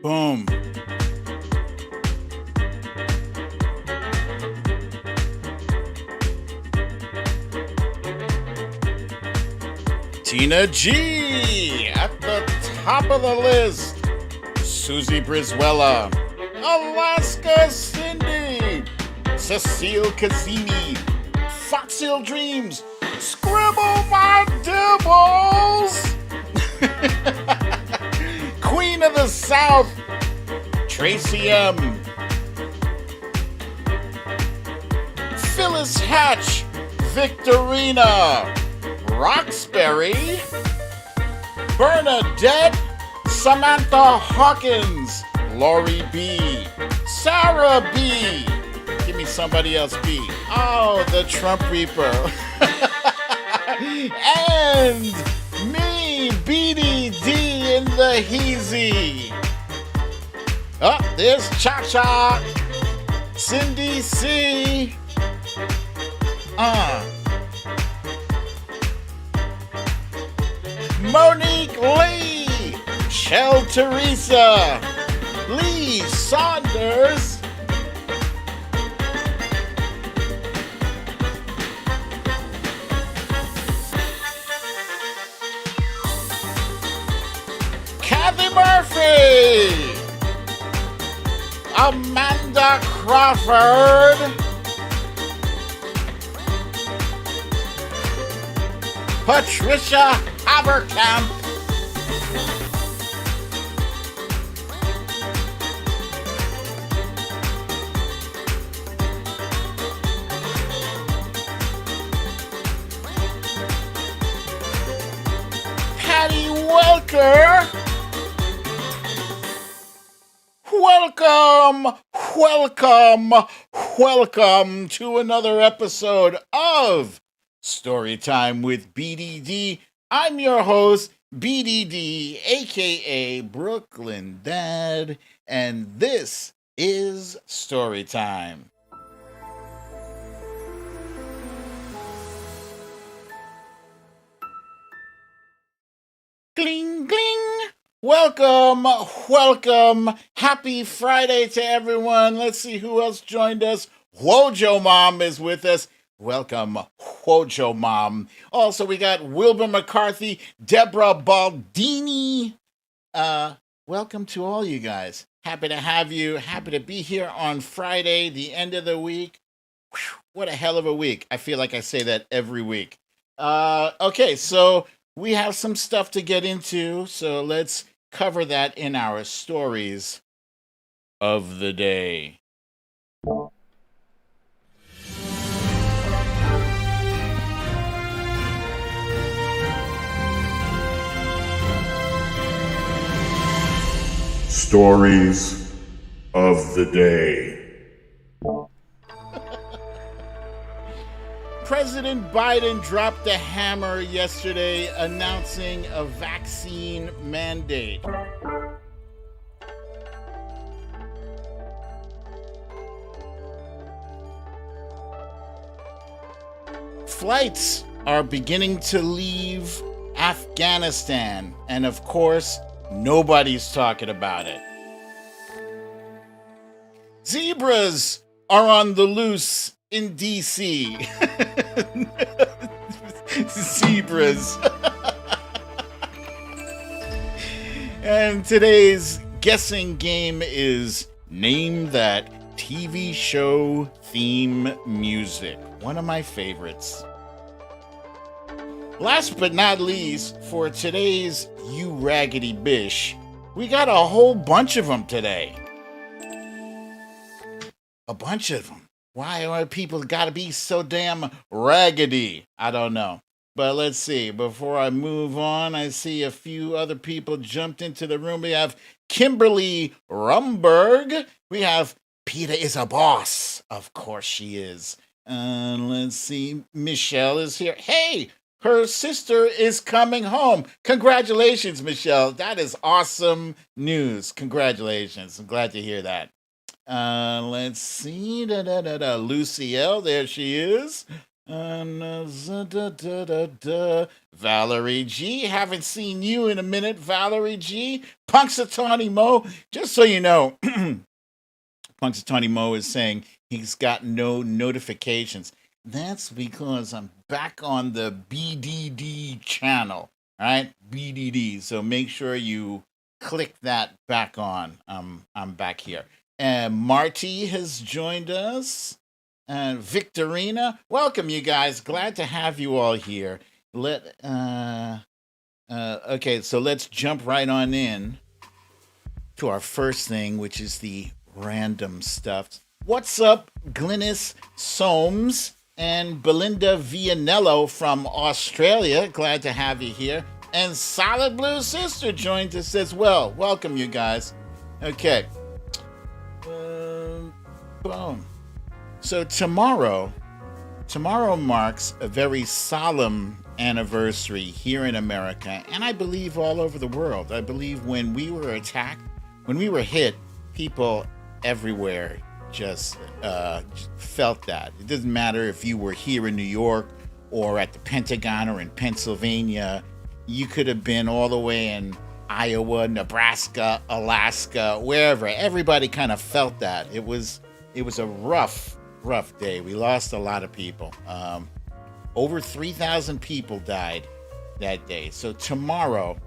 Boom. Tina G at the top of the list. Susie Brizuela, Alaska Cindy, Cecile Kazimi, Foxhill Dreams, Scribble My Dibbles, Queen of the South, Tracy M, Phyllis Hatch, Victorina, Roxbury, Bernadette, Samantha Hawkins, Lori B, Sarah B. Give me somebody else B. Oh, the Trump Reaper. And me, BDD in the Heezy. Oh, there's Cha-Cha, Cindy C. Monique Lee, Shell Teresa, Lee Saunders, Kathy Murphy, Amanda Crawford, Patricia Haberkamp, Patty Welker. Welcome to another episode of Storytime with BDD. I'm your host, BDD, aka Brooklyn Dad, and this is Storytime. Gling, gling. Welcome. Happy Friday to everyone. Let's see who else joined us. Wojo Mom is with us. Welcome, Wojo Mom. Also, we got Wilbur McCarthy, Deborah Baldini. Welcome to all you guys. Happy to have you. Happy to be here on Friday, the end of the week. Whew, what a hell of a week. I feel like I say that every week. Okay, so we have some stuff to get into, so let's cover that in our stories of the day. Stories of the day. President Biden dropped the hammer yesterday announcing a vaccine mandate. Flights are beginning to leave Afghanistan, and of course, nobody's talking about it. Zebras are on the loose in DC. Zebras. And today's guessing game is Name That TV Show Theme Music. One of my favorites. Last but not least, for today's You Raggedy Bish, we got a whole bunch of them today. A bunch of them. Why are people gotta be so damn raggedy? I don't know. But let's see. Before I move on, I see a few other people jumped into the room. We have Kimberly Rumberg. We have Peter is a boss. Of course she is. Let's see. Michelle is here. Hey, her sister is coming home. Congratulations, Michelle. That is awesome news. Congratulations. I'm glad to hear that. Let's see. Lucielle, there she is. Valerie G, haven't seen you in a minute, Valerie G. Punxsutawney Mo, just so you know, Punxsutawney Mo is saying he's got no notifications. That's because I'm back on the BDD channel, right? BDD. So make sure you click that back on. I'm back here. And Marty has joined us. And Victorina, welcome you guys. Glad to have you all here. Okay, so let's jump right on in to our first thing, which is the random stuff. What's up, Glynis Soames and Belinda Vianello from Australia? Glad to have you here. And Solid Blue Sister joined us as well. Welcome, you guys. Okay. Boom. So tomorrow marks a very solemn anniversary here in America, and I believe all over the world. I believe when we were attacked, when we were hit, people everywhere just felt that. It doesn't matter if you were here in New York or at the Pentagon or in Pennsylvania. You could have been all the way in Iowa, Nebraska, Alaska, wherever. Everybody kind of felt that. It was a rough day. We lost a lot of people. Over 3,000 people died that day. So tomorrow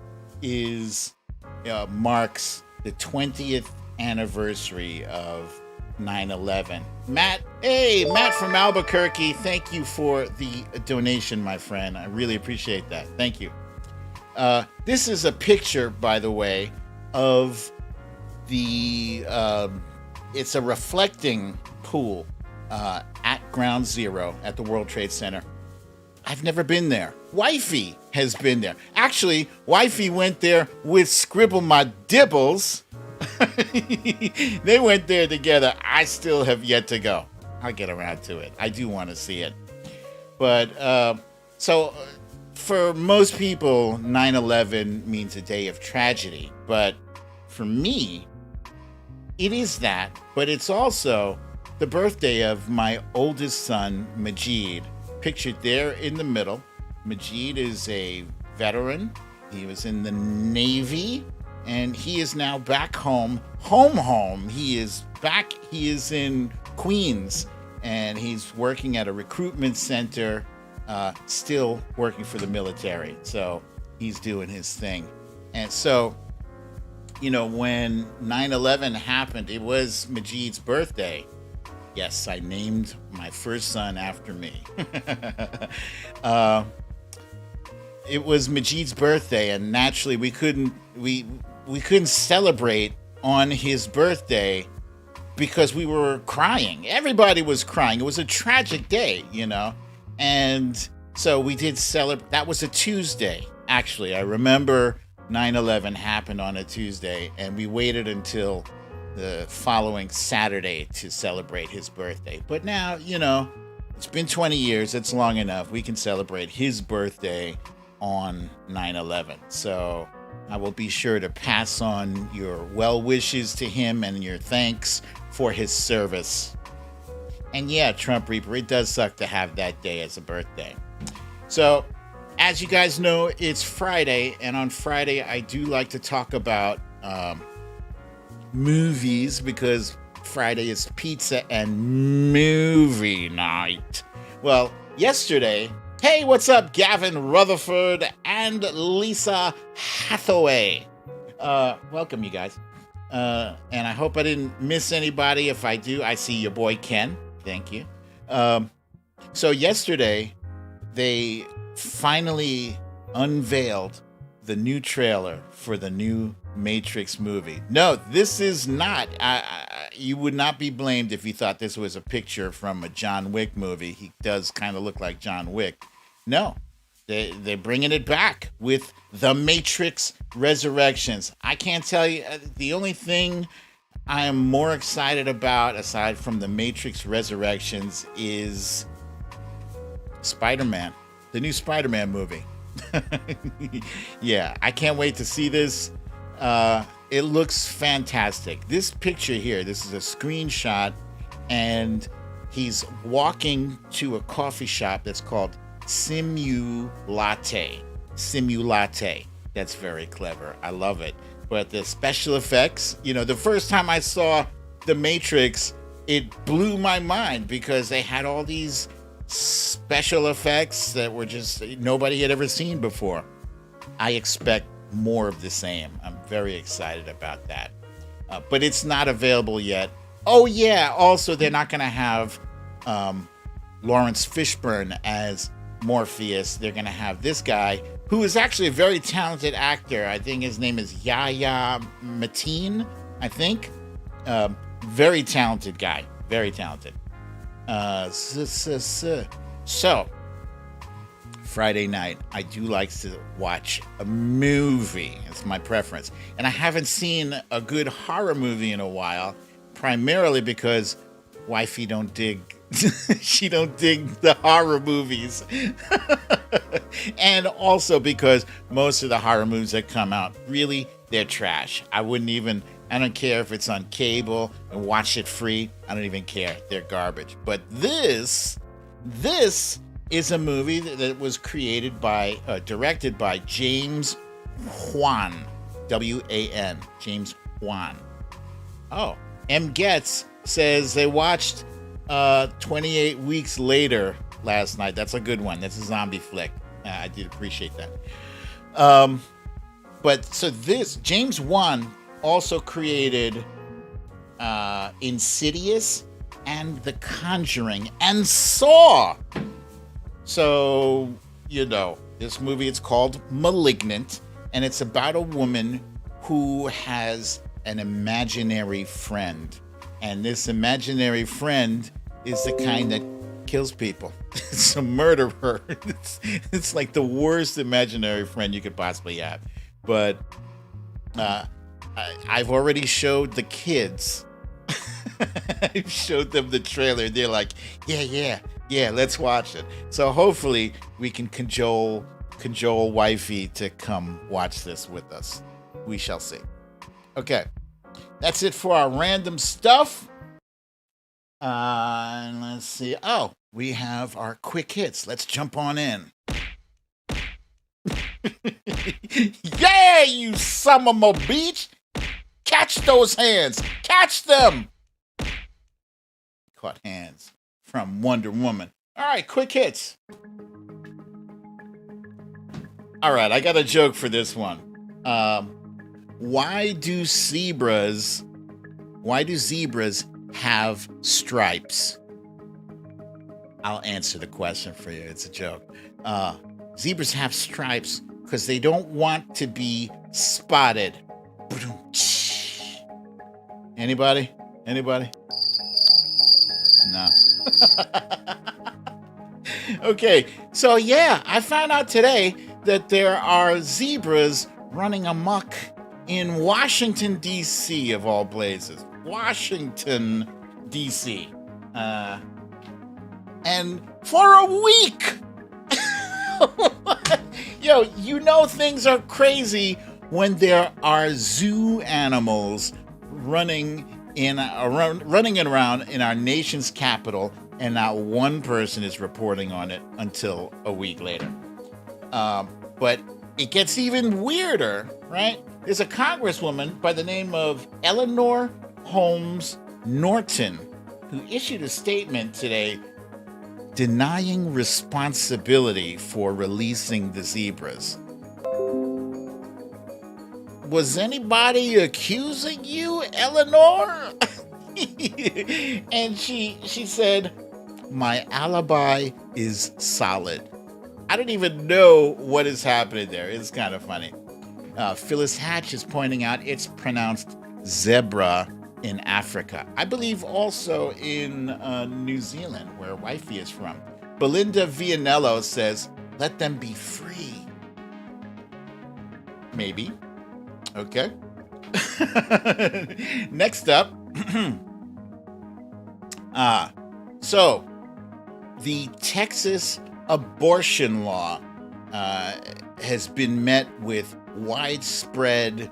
marks the 20th anniversary of 9/11. Matt from Albuquerque, thank you for the donation, my friend. I really appreciate that. Thank you. This is a picture, by the way, of the it's a reflecting pool at Ground Zero at the World Trade Center. I've never been there. Wifey has been there. Actually, Wifey went there with Scribble My Dibbles. They went there together. I still have yet to go. I'll get around to it. I do want to see it. But so for most people, 9/11 means a day of tragedy. But for me, it is that. But it's also the birthday of my oldest son, Majid, pictured there in the middle. Majid is a veteran. He was in the Navy, and he is now back home. He is back. He is in Queens, and he's working at a recruitment center, still working for the military. So he's doing his thing. And so, when 9/11 happened, it was Majid's birthday. Yes, I named my first son after me. It was Majid's birthday, and naturally we couldn't celebrate on his birthday because we were crying. Everybody was crying. It was a tragic day, And so we did celebrate. That was a Tuesday, actually. I remember 9/11 happened on a Tuesday, and we waited until the following Saturday to celebrate his birthday. But now, it's been 20 years. It's long enough. We can celebrate his birthday on 9/11. So I will be sure to pass on your well wishes to him and your thanks for his service. And yeah, Trump Reaper, it does suck to have that day as a birthday. So, as you guys know, it's Friday, and on Friday I do like to talk about movies, because Friday is pizza and movie night. Well, yesterday, hey, what's up, Gavin Rutherford and Lisa Hathaway? Welcome, you guys. And I hope I didn't miss anybody. If I do, I see your boy Ken. Thank you. So yesterday, they finally unveiled the new trailer for the new Matrix movie. No, this is not. You would not be blamed if you thought this was a picture from a John Wick movie. He does kind of look like John Wick. No, they're bringing it back with The Matrix Resurrections. I can't tell you. The only thing I am more excited about, aside from The Matrix Resurrections, is Spider-Man, the new Spider-Man movie. Yeah, I can't wait to see this. It looks fantastic. This picture here, this is a screenshot, and He's walking to a coffee shop that's called Simulate. Simulate. That's very clever. I love it. But the special effects, the first time I saw The Matrix, it blew my mind because they had all these special effects that were just nobody had ever seen before. I expect more of the same. I'm very excited about that. But it's not available yet. Oh, yeah. Also, they're not going to have Lawrence Fishburne as Morpheus. They're going to have this guy, who is actually a very talented actor. I think his name is Yahya Mateen, I think. Very talented guy. Very talented. So, Friday night, I do like to watch a movie. It's my preference. And I haven't seen a good horror movie in a while, primarily because wifey don't dig. She don't dig the horror movies. And also because most of the horror movies that come out, really, they're trash. I don't care if it's on cable and watch it free. I don't even care. They're garbage. But this is a movie that was directed by James Wan. W-A-N. James Wan. Oh, M. Getz says they watched 28 Weeks Later last night. That's a good one. That's a zombie flick. I did appreciate that. But so James Wan also created Insidious and The Conjuring and Saw. So, this movie, it's called Malignant, and it's about a woman who has an imaginary friend. And this imaginary friend is the kind that kills people. It's a murderer. It's like the worst imaginary friend you could possibly have. But I've already showed the kids. I've showed them the trailer. They're like, yeah, let's watch it. So hopefully we can cajole wifey to come watch this with us. We shall see. Okay, that's it for our random stuff. And let's see. Oh, we have our quick hits. Let's jump on in. Yeah, you son of a bitch! Catch those hands! Catch them! Caught hands from Wonder Woman. All right, quick hits. All right, I got a joke for this one. Why do zebras have stripes? I'll answer the question for you. It's a joke. Zebras have stripes because they don't want to be spotted. Anybody? No. Okay, so yeah, I found out today that there are zebras running amok in Washington, D.C., of all places. Washington, D.C. And for a week! Yo, things are crazy when there are zoo animals running around in our nation's capital, and not one person is reporting on it until a week later. But it gets even weirder, right? There's a congresswoman by the name of Eleanor Holmes Norton who issued a statement today denying responsibility for releasing the zebras. Was anybody accusing you, Eleanor? And she said, my alibi is solid. I don't even know what is happening there. It's kind of funny. Phyllis Hatch is pointing out it's pronounced zebra in Africa. I believe also in New Zealand, where wifey is from. Belinda Vianello says, let them be free. Maybe. Okay. Next up. So the Texas abortion law has been met with widespread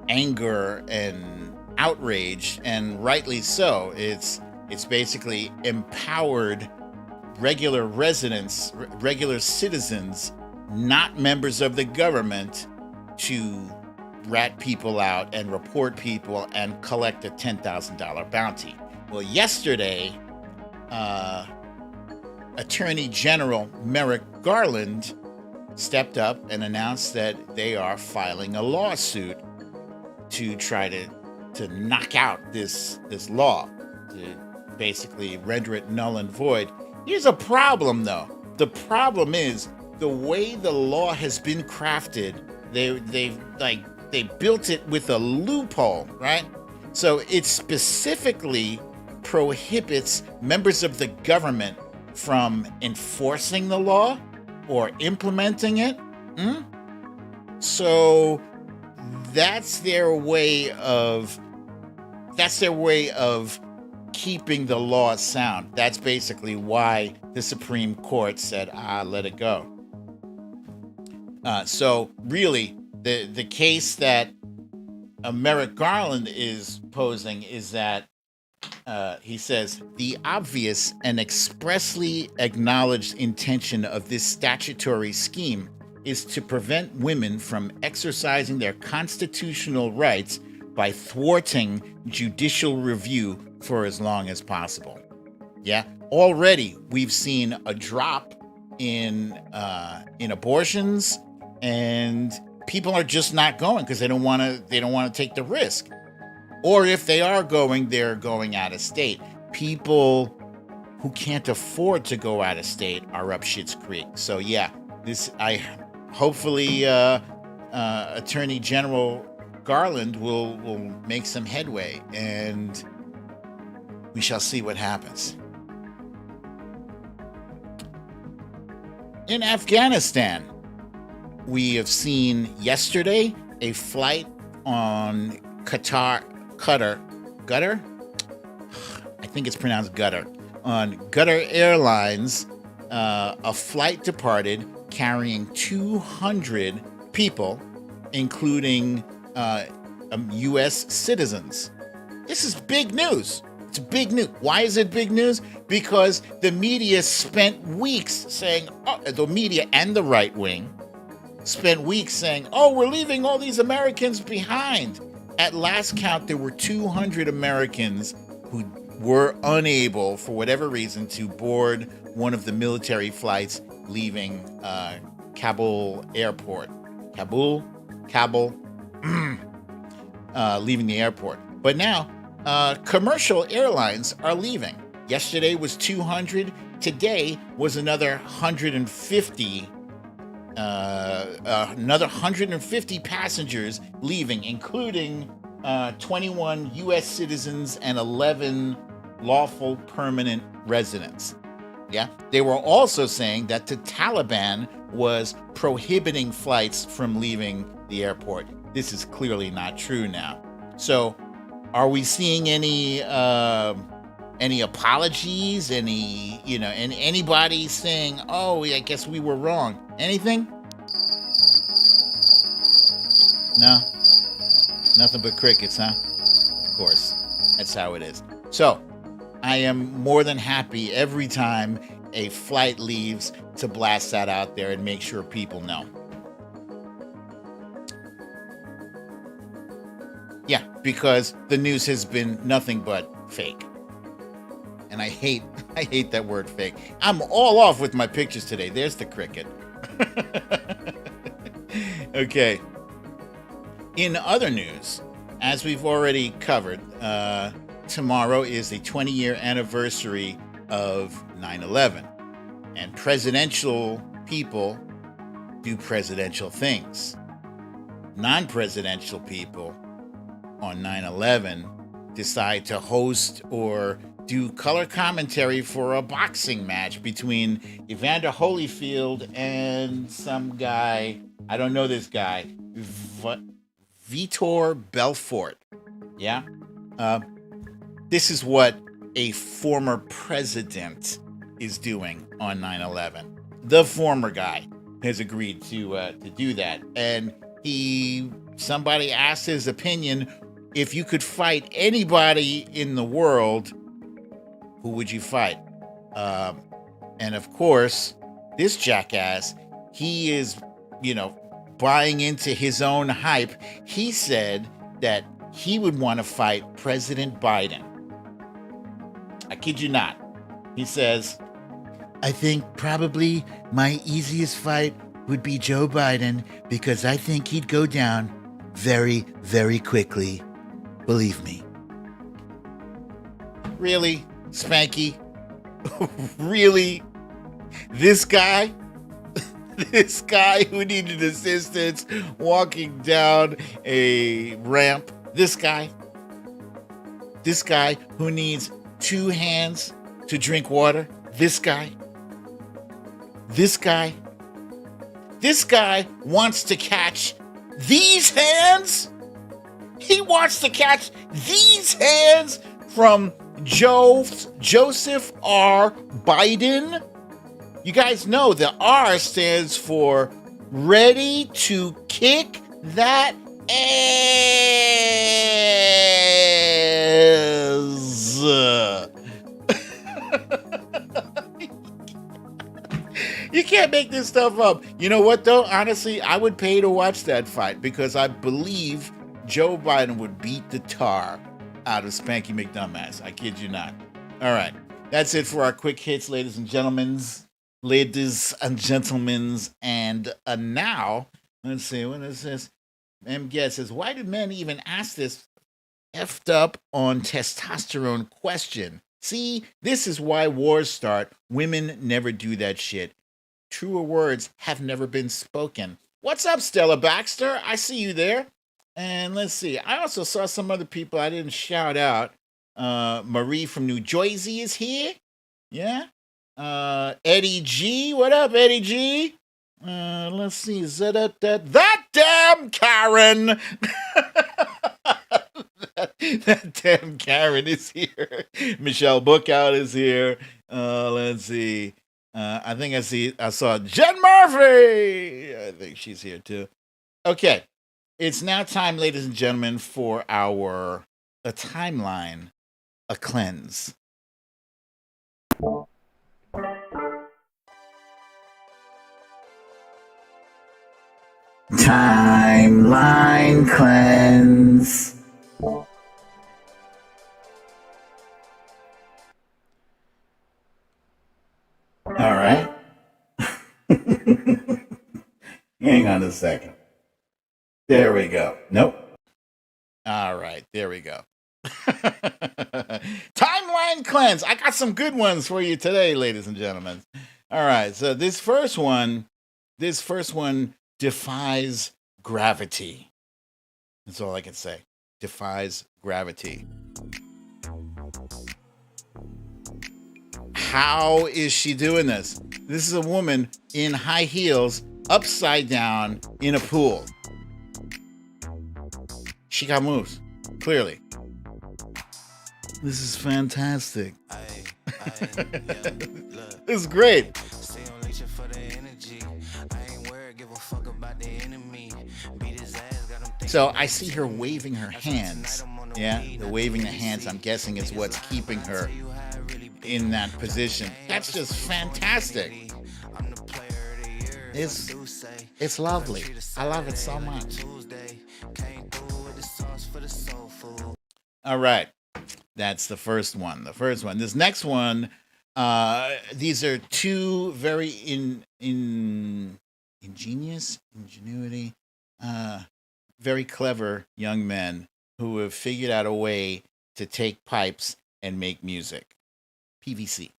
anger and outrage, and rightly so. It's It's basically empowered regular residents, regular citizens, not members of the government, to rat people out and report people and collect a $10,000 bounty. Well, yesterday, Attorney General Merrick Garland stepped up and announced that they are filing a lawsuit to try to knock out this law, to basically render it null and void. Here's a problem, though. The problem is the way the law has been crafted. They built it with a loophole, right? So it specifically prohibits members of the government from enforcing the law or implementing it. So that's their way of keeping the law sound. That's basically why the Supreme Court said, let it go. So really, the case that Merrick Garland is posing is that he says the obvious and expressly acknowledged intention of this statutory scheme is to prevent women from exercising their constitutional rights by thwarting judicial review for as long as possible. Yeah, already we've seen a drop in abortions, and people are just not going because they don't want to take the risk. Or if they are going, they're going out of state. People who can't afford to go out of state are up Schitt's Creek. So yeah, hopefully Attorney General Garland will make some headway, and we shall see what happens. In Afghanistan, we have seen yesterday a flight on Qatar, I think it's pronounced Gutter, on Gutter Airlines. A flight departed carrying 200 people, including U.S. citizens. This is big news. It's big news. Why is it big news? Because the media spent weeks saying, the media and the right wing spent weeks saying, we're leaving all these Americans behind. At last count, there were 200 Americans who were unable, for whatever reason, to board one of the military flights leaving Kabul airport. Leaving the airport. But now, commercial airlines are leaving. Yesterday was 200. Today was another 150. Another 150 passengers leaving, including 21 U.S. citizens and 11 lawful permanent residents. Yeah, they were also saying that the Taliban was prohibiting flights from leaving the airport. This is clearly not true now. So, are we seeing any apologies? Anybody saying, I guess we were wrong? Anything? No? Nothing but crickets, huh? Of course. That's how it is. So, I am more than happy every time a flight leaves to blast that out there and make sure people know. Yeah, because the news has been nothing but fake. And I hate that word fake. I'm all off with my pictures today. There's the cricket. Okay. In other news, as we've already covered, tomorrow is the 20-year anniversary of 9/11. And presidential people do presidential things. Non-presidential people on 9/11 decide to host or do color commentary for a boxing match between Evander Holyfield and some guy, I don't know this guy, Vitor Belfort. Yeah? This is what a former president is doing on 9/11. The former guy has agreed to do that. And somebody asked his opinion, if you could fight anybody in the world, Who would you fight? And of course, this jackass, he is, buying into his own hype. He said that he would want to fight President Biden. I kid you not. He says, I think probably my easiest fight would be Joe Biden because I think he'd go down very, very quickly. Believe me. Really, Spanky? Really? This guy? This guy who needed assistance walking down a ramp? This guy who needs 2 hands to drink water? This guy wants to catch these hands? He wants to catch these hands from Joseph R. Biden? You guys know the R stands for ready to kick that ass. You can't make this stuff up. You know what, though? Honestly, I would pay to watch that fight because I believe Joe Biden would beat the tar out of Spanky McDumbass. I kid you not. All right. That's it for our quick hits, ladies and gentlemen. And now, let's see, what is this? M. Guess says, why do men even ask this effed up on testosterone question? See, this is why wars start. Women never do that shit. Truer words have never been spoken. What's up, Stella Baxter? I see you there. And let's see. I also saw some other people I didn't shout out. Marie from New Jersey is here. Yeah. Eddie G. What up, Eddie G? Let's see. That damn Karen. that damn Karen is here. Michelle Bookout is here. Let's see. I think I saw Jen Murphy. I think she's here too. Okay. It's now time, ladies and gentlemen, for a timeline, a cleanse. Timeline cleanse. All right. Hang on a second. There we go. Nope. All right. There we go. Timeline cleanse. I got some good ones for you today, ladies and gentlemen. All right. So this first one defies gravity. That's all I can say. Defies gravity. How is she doing this? This is a woman in high heels, upside down in a pool. She got moves, clearly. This is fantastic. This is great. So I see her waving her hands. Yeah, the waving the hands, I'm guessing, is what's keeping her in that position. That's just fantastic. It's lovely. I love it so much. All right. That's the first one. This next one, these are two very ingenuity, very clever young men who have figured out a way to take pipes and make music. PVC.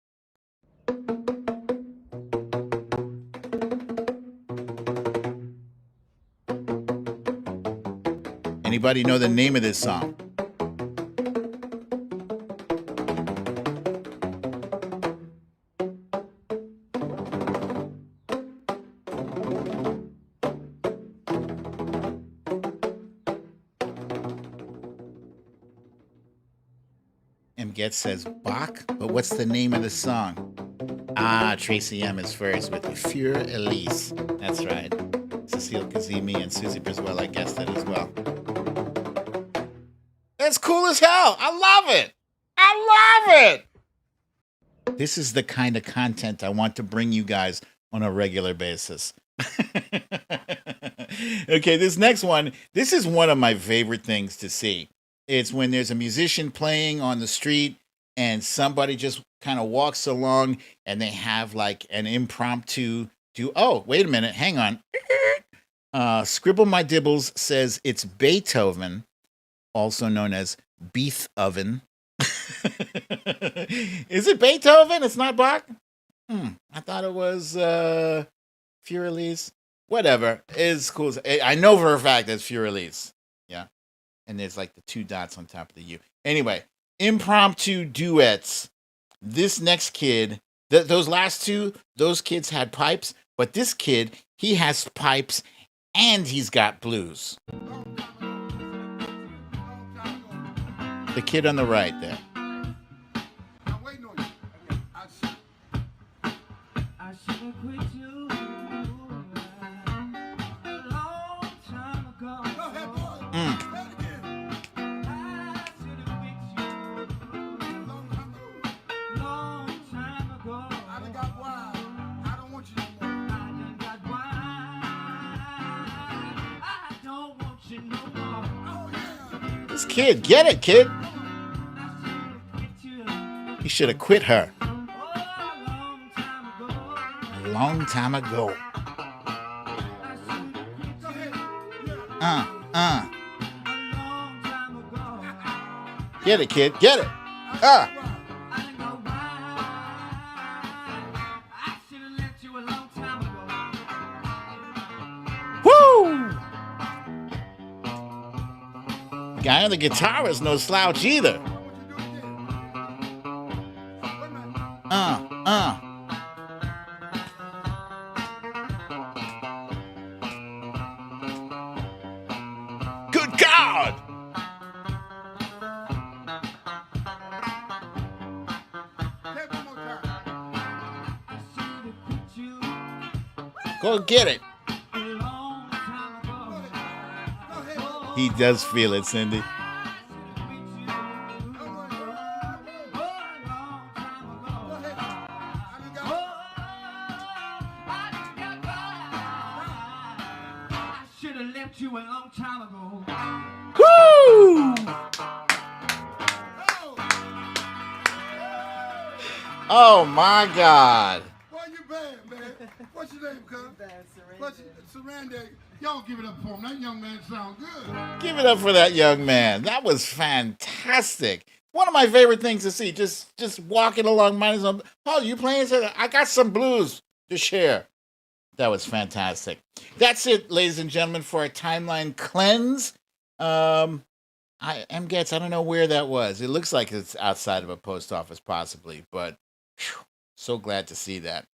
Anybody know the name of this song? Get says Bach, but what's the name of the song? Tracy M is first with Fur Elise. That's right. Cecile Kazemi and Susie Briswell, I guessed that as well. That's cool as hell. I love it. This is the kind of content I want to bring you guys on a regular basis. Okay, this next one, this is one of my favorite things to see. It's when there's a musician playing on the street and somebody just kind of walks along and they have like an impromptu do. Oh, wait a minute, hang on. Scribble My Dibbles says it's Beethoven, also known as Beef Oven. Is it Beethoven? It's not Bach? I thought it was Furelise. Whatever. It's cool. I know for a fact that's Furelise. Yeah. And there's like the 2 dots on top of the U. Anyway, impromptu duets. This next kid, those last 2, those kids had pipes, but this kid, he has pipes and he's got blues. The kid on the right there. This kid, get it, kid. He should have quit her a long time ago. Get it, kid, get it. Woo! Guy on the guitar is no slouch either. Good God! Go get it. He does feel it, Cindy. Woo! Oh my God! Boy, you bad, man. What's your name, cuz? Surrender. Y'all give it up for him. That young man sound good. Give it up for that young man. That was fantastic. One of my favorite things to see. Just walking along, minding some. Oh, you playing? I got some blues to share. That was fantastic. That's it, ladies and gentlemen, for a timeline cleanse. M. Getz, I don't know where that was. It looks like it's outside of a post office, possibly, but whew, so glad to see that.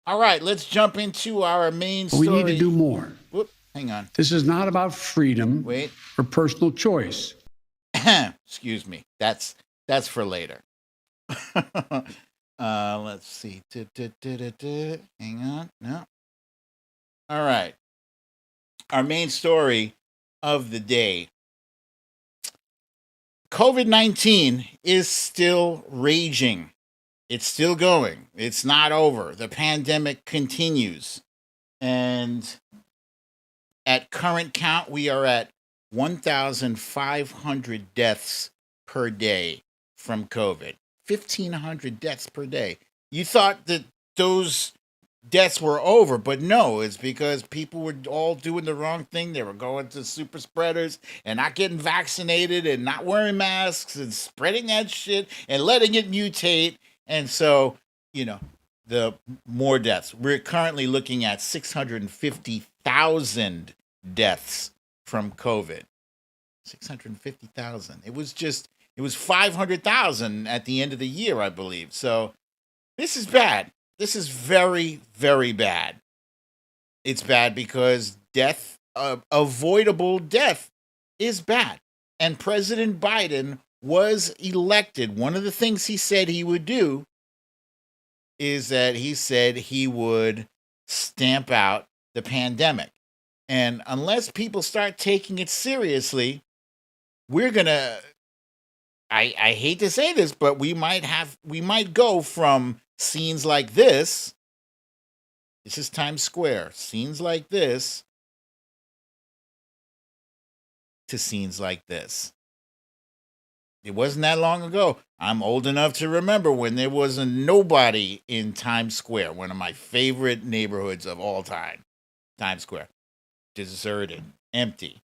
All right, let's jump into our main story. We need to do more. Whoop, hang on. This is not about freedom or personal choice. Excuse me. That's for later. Let's see. Hang on. No. All right. Our main story of the day. COVID-19 is still raging. It's still going. It's not over. The pandemic continues. And at current count, we are at 1,500 deaths per day from COVID. 1,500 deaths per day. You thought that those deaths were over, but no, it's because people were all doing the wrong thing. They were going to super spreaders and not getting vaccinated and not wearing masks and spreading that shit and letting it mutate. And so, the more deaths. We're currently looking at 650,000 deaths from COVID. 650,000. It was 500,000 at the end of the year, I believe. So this is bad. This is very, very bad. It's bad because death, avoidable death, is bad. And President Biden was elected. One of the things he said he would do is that he said he would stamp out the pandemic. And unless people start taking it seriously, we're going to, I hate to say this, but we might go from scenes like this is Times Square. Scenes like this to scenes like this. It wasn't that long ago. I'm old enough to remember when there wasn't nobody in Times Square, one of my favorite neighborhoods of all time. Times Square. Deserted. Empty.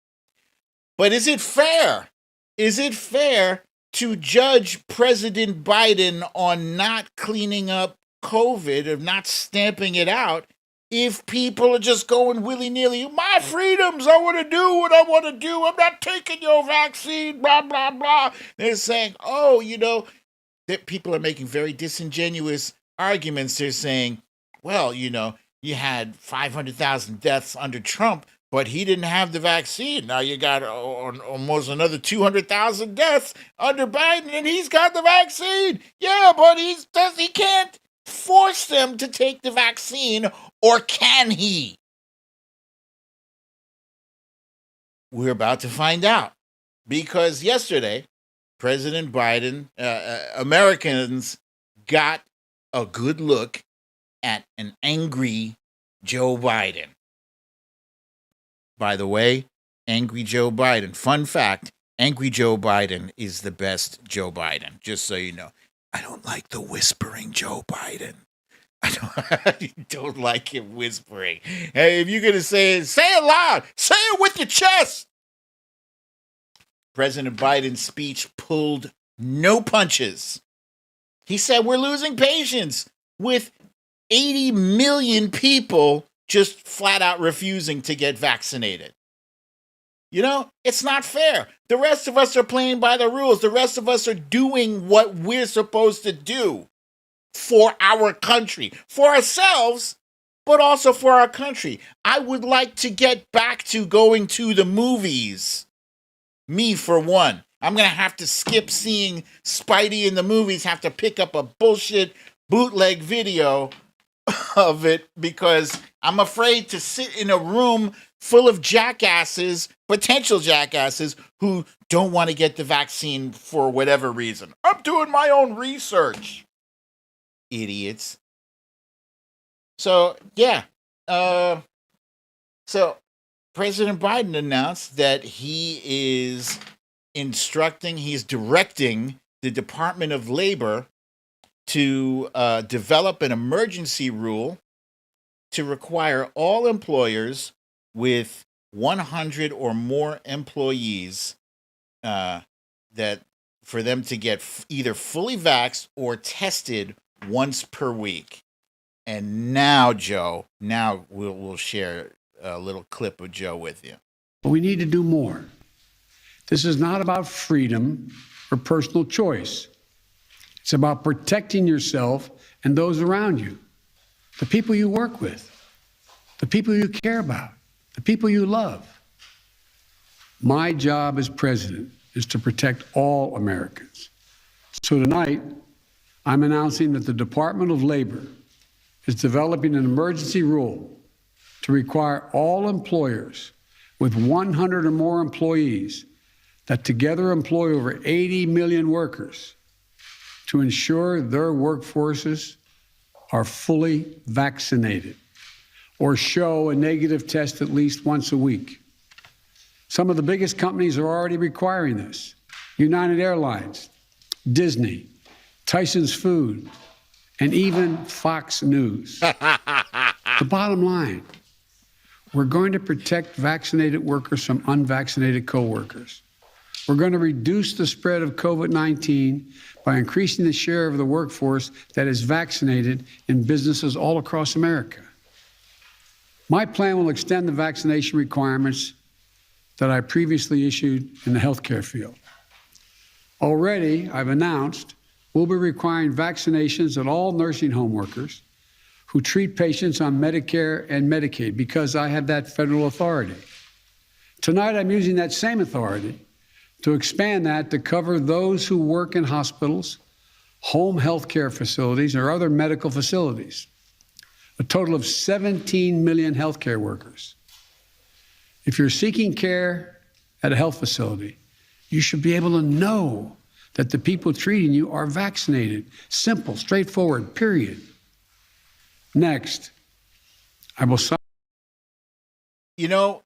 But is it fair? Is it fair to judge President Biden on not cleaning up COVID, of not stamping it out, if people are just going willy-nilly, my freedoms, I want to do what I want to do, I'm not taking your vaccine, blah, blah, blah. They're saying, oh, you know, that people are making very disingenuous arguments. They're saying, well, you know, you had 500,000 deaths under Trump, but he didn't have the vaccine. Now you got almost another 200,000 deaths under Biden, and he's got the vaccine. Yeah, but he can't force them to take the vaccine, or can he? We're about to find out, because yesterday, President Biden, Americans got a good look at an angry Joe Biden. By the way, angry Joe Biden. Fun fact, angry Joe Biden is the best Joe Biden, just so you know. I don't like the whispering Joe Biden. I don't like him whispering. Hey, if you're going to say it loud. Say it with your chest. President Biden's speech pulled no punches. He said we're losing patience with 80 million people just flat out refusing to get vaccinated. You know, it's not fair. The rest of us are playing by the rules. The rest of us are doing what we're supposed to do for our country, for ourselves, but also for our country. I would like to get back to going to the movies. Me, for one. I'm going to have to skip seeing Spidey in the movies, have to pick up a bullshit bootleg video of it, because I'm afraid to sit in a room full of jackasses, potential jackasses, who don't want to get the vaccine for whatever reason. I'm doing my own research. Idiots. So, yeah. So, President Biden announced that he is he's directing the Department of Labor to develop an emergency rule to require all employers with 100 or more employees that for them to get either fully vaxxed or tested once per week. And now, Joe, we'll share a little clip of Joe with you. But we need to do more. This is not about freedom or personal choice. It's about protecting yourself and those around you, the people you work with, the people you care about, the people you love. My job as president is to protect all Americans. So tonight, I'm announcing that the Department of Labor is developing an emergency rule to require all employers with 100 or more employees that together employ over 80 million workers to ensure their workforces are fully vaccinated or show a negative test at least once a week. Some of the biggest companies are already requiring this. United Airlines, Disney, Tyson's Food, and even Fox News. The bottom line, we're going to protect vaccinated workers from unvaccinated coworkers. We're going to reduce the spread of COVID-19 by increasing the share of the workforce that is vaccinated in businesses all across America. My plan will extend the vaccination requirements that I previously issued in the healthcare field. Already, I've announced we'll be requiring vaccinations of all nursing home workers who treat patients on Medicare and Medicaid because I have that federal authority. Tonight, I'm using that same authority to expand that to cover those who work in hospitals, home health care facilities, or other medical facilities, a total of 17 million healthcare workers. If you're seeking care at a health facility, you should be able to know that the people treating you are vaccinated. Simple, straightforward, period. Next, I will sign. You know,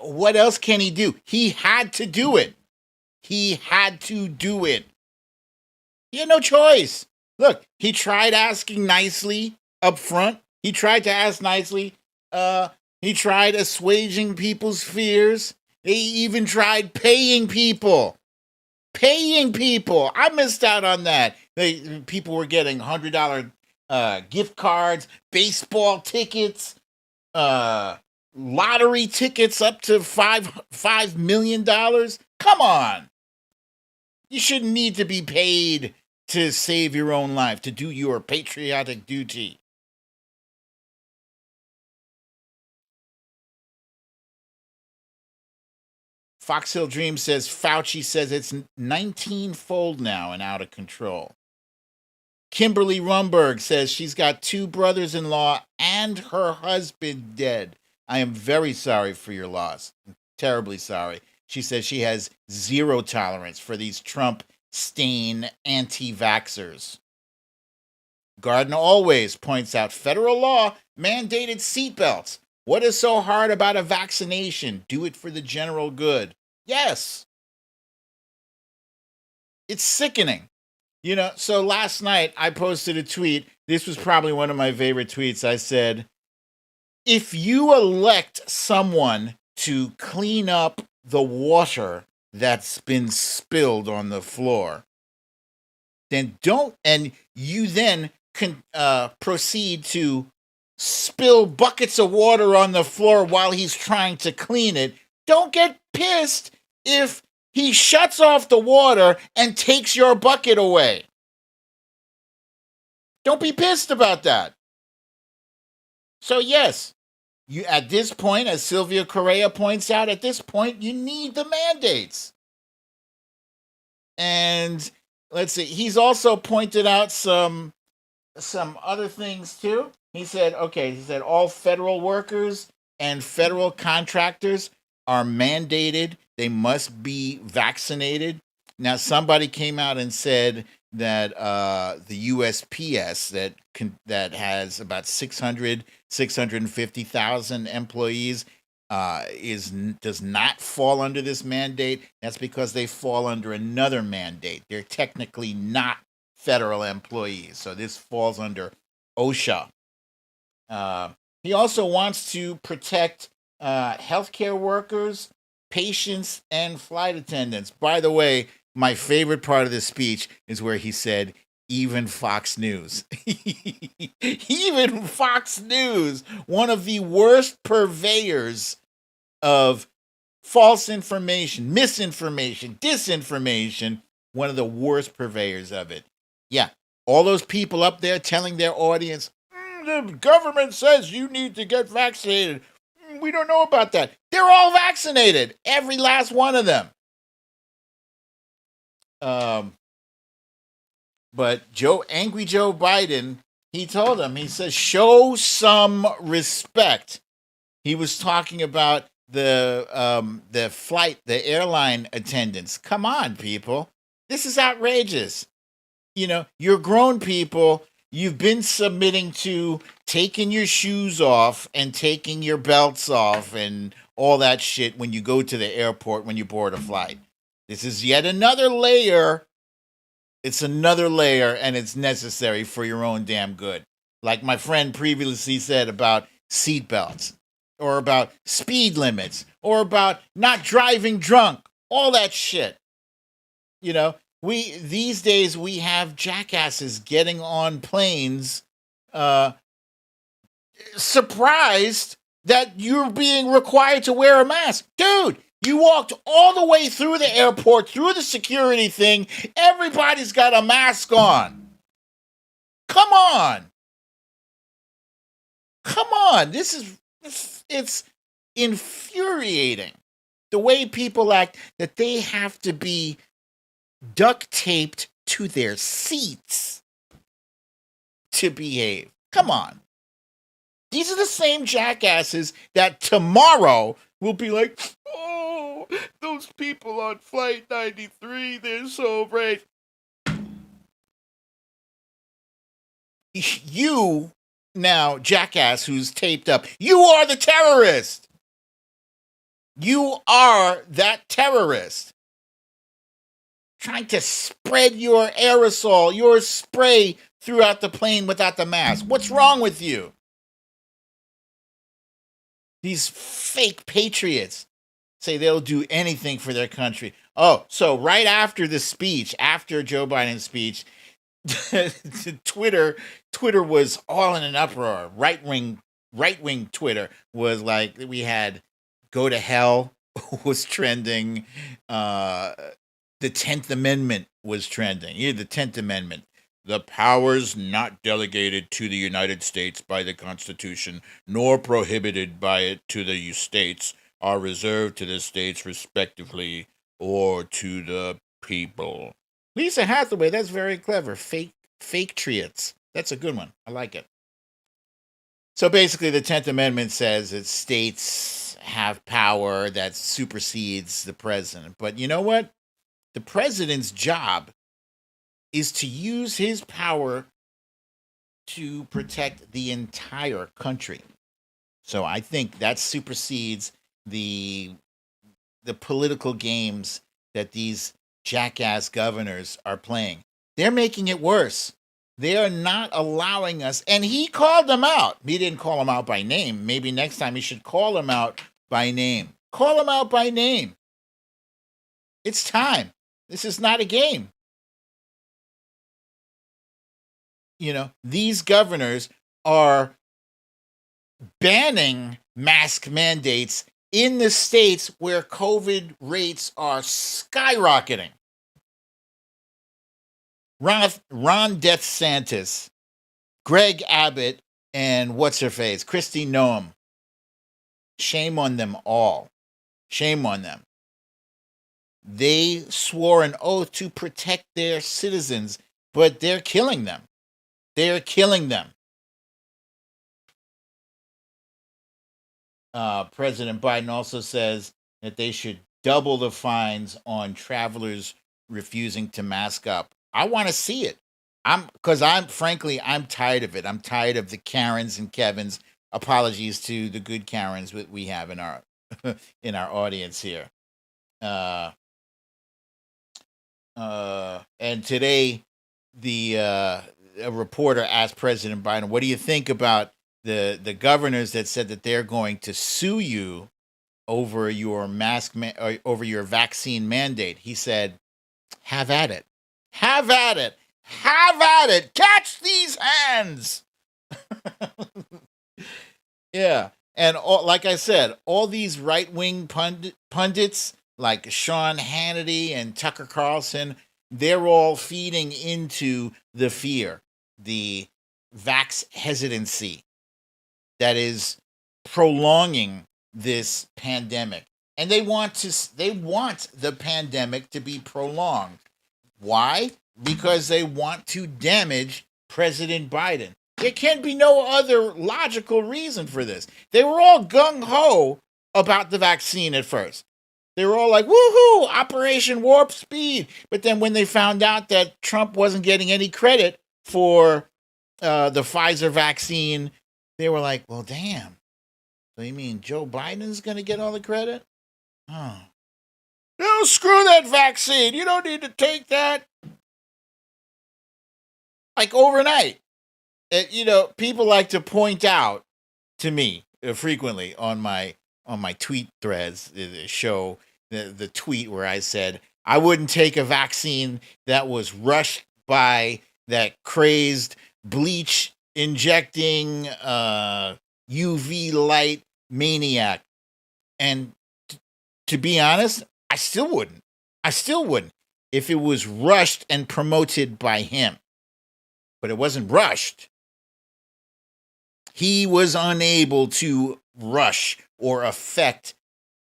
what else can he do? He had to do it. He had to do it. He had no choice. Look, he tried asking nicely up front. He tried to ask nicely. He tried assuaging people's fears. He even tried paying people. Paying people. I missed out on that. People were getting $100 gift cards, baseball tickets, lottery tickets up to $5 million. Come on. You shouldn't need to be paid to save your own life, to do your patriotic duty. Fox Hill Dream says Fauci says it's 19-fold now and out of control. Kimberly Rumberg says she's got 2 brothers-in-law and her husband dead. I am very sorry for your loss. Terribly sorry. She says she has zero tolerance for these Trump stain anti-vaxxers. Gardner Always points out federal law mandated seatbelts. What is so hard about a vaccination? Do it for the general good. Yes. It's sickening. You know, so last night I posted a tweet. This was probably one of my favorite tweets. I said, if you elect someone to clean up the water that's been spilled on the floor, then don't, and you then can proceed to spill buckets of water on the floor while he's trying to clean it, don't get pissed if he shuts off the water and takes your bucket away. Don't be pissed about that. So yes, you at this point, as Sylvia Correa points out, at this point, you need the mandates. And let's see, he's also pointed out some other things too. He said all federal workers and federal contractors are mandated. They must be vaccinated. Now, somebody came out and said that the USPS that has about 650,000 employees does not fall under this mandate. That's because they fall under another mandate. They're technically not federal employees. So this falls under OSHA. He also wants to protect healthcare workers, patients, and flight attendants. By the way, my favorite part of this speech is where he said, even Fox News. Even Fox News, one of the worst purveyors of false information, misinformation, disinformation, one of the worst purveyors of it. Yeah, all those people up there telling their audience, the government says you need to get vaccinated. We don't know about that. They're all vaccinated. Every last one of them. But Angry Joe Biden, he told him, he says, show some respect. He was talking about the airline attendants. Come on, people. This is outrageous. You know, you're grown people. You've been submitting to taking your shoes off and taking your belts off and all that shit when you go to the airport, when you board a flight. This is yet another layer. It's another layer, and it's necessary for your own damn good. Like my friend previously said about seatbelts, or about speed limits, or about not driving drunk, all that shit. You know, these days we have jackasses getting on planes, surprised that you're being required to wear a mask. Dude, you walked all the way through the airport, through the security thing. Everybody's got a mask on. Come on. Come on. It's infuriating. The way people act, that they have to be duct taped to their seats to behave. Come on. These are the same jackasses that tomorrow will be like, oh, those people on Flight 93, they're so brave. You, now, jackass who's taped up, you are the terrorist. You are that terrorist. Trying to spread your aerosol, your spray throughout the plane without the mask. What's wrong with you? These fake patriots say they'll do anything for their country. Oh, so right after the speech, after Joe Biden's speech, Twitter was all in an uproar. Right wing Twitter was like, we had "Go to Hell" was trending. The 10th Amendment was trending. Yeah, the 10th Amendment. The powers not delegated to the United States by the Constitution, nor prohibited by it to the states, are reserved to the states respectively, or to the people. Lisa Hathaway, that's very clever. Fake triots. That's a good one. I like it. So basically, the 10th Amendment says that states have power that supersedes the president. But you know what? The president's job is to use his power to protect the entire country. So I think that supersedes the political games that these jackass governors are playing. They're making it worse. They are not allowing us. And he called them out. He didn't call them out by name. Maybe next time he should call them out by name. Call them out by name. It's time. This is not a game. You know, these governors are banning mask mandates in the states where COVID rates are skyrocketing. Ron DeSantis, Greg Abbott, and what's-her-face, Kristi Noem. Shame on them all. Shame on them. They swore an oath to protect their citizens, but they're killing them. They're killing them. President Biden also says that they should double the fines on travelers refusing to mask up. I want to see it. I'm tired of it. I'm tired of the Karens and Kevins. Apologies to the good Karens that we have in our in our audience here. And today, a reporter asked President Biden, "What do you think about the governors that said that they're going to sue you over your over your vaccine mandate?" He said, "Have at it. Have at it. Have at it. Catch these hands." Yeah. And like I said, all these right-wing pundits like Sean Hannity and Tucker Carlson, they're all feeding into the fear, the vax hesitancy that is prolonging this pandemic. And they want the pandemic to be prolonged. Why? Because they want to damage President Biden. There can be no other logical reason for this. They were all gung-ho about the vaccine at first. They were all like, woohoo, Operation Warp Speed. But then when they found out that Trump wasn't getting any credit for the Pfizer vaccine, they were like, well, damn. So you mean Joe Biden's going to get all the credit? Oh. No, screw that vaccine. You don't need to take that. Like overnight. People like to point out to me frequently on my tweet threads, show the tweet where I said I wouldn't take a vaccine that was rushed by that crazed bleach injecting UV light maniac. And to be honest, I still wouldn't. If it was rushed and promoted by him. But it wasn't rushed. He was unable to rush or affect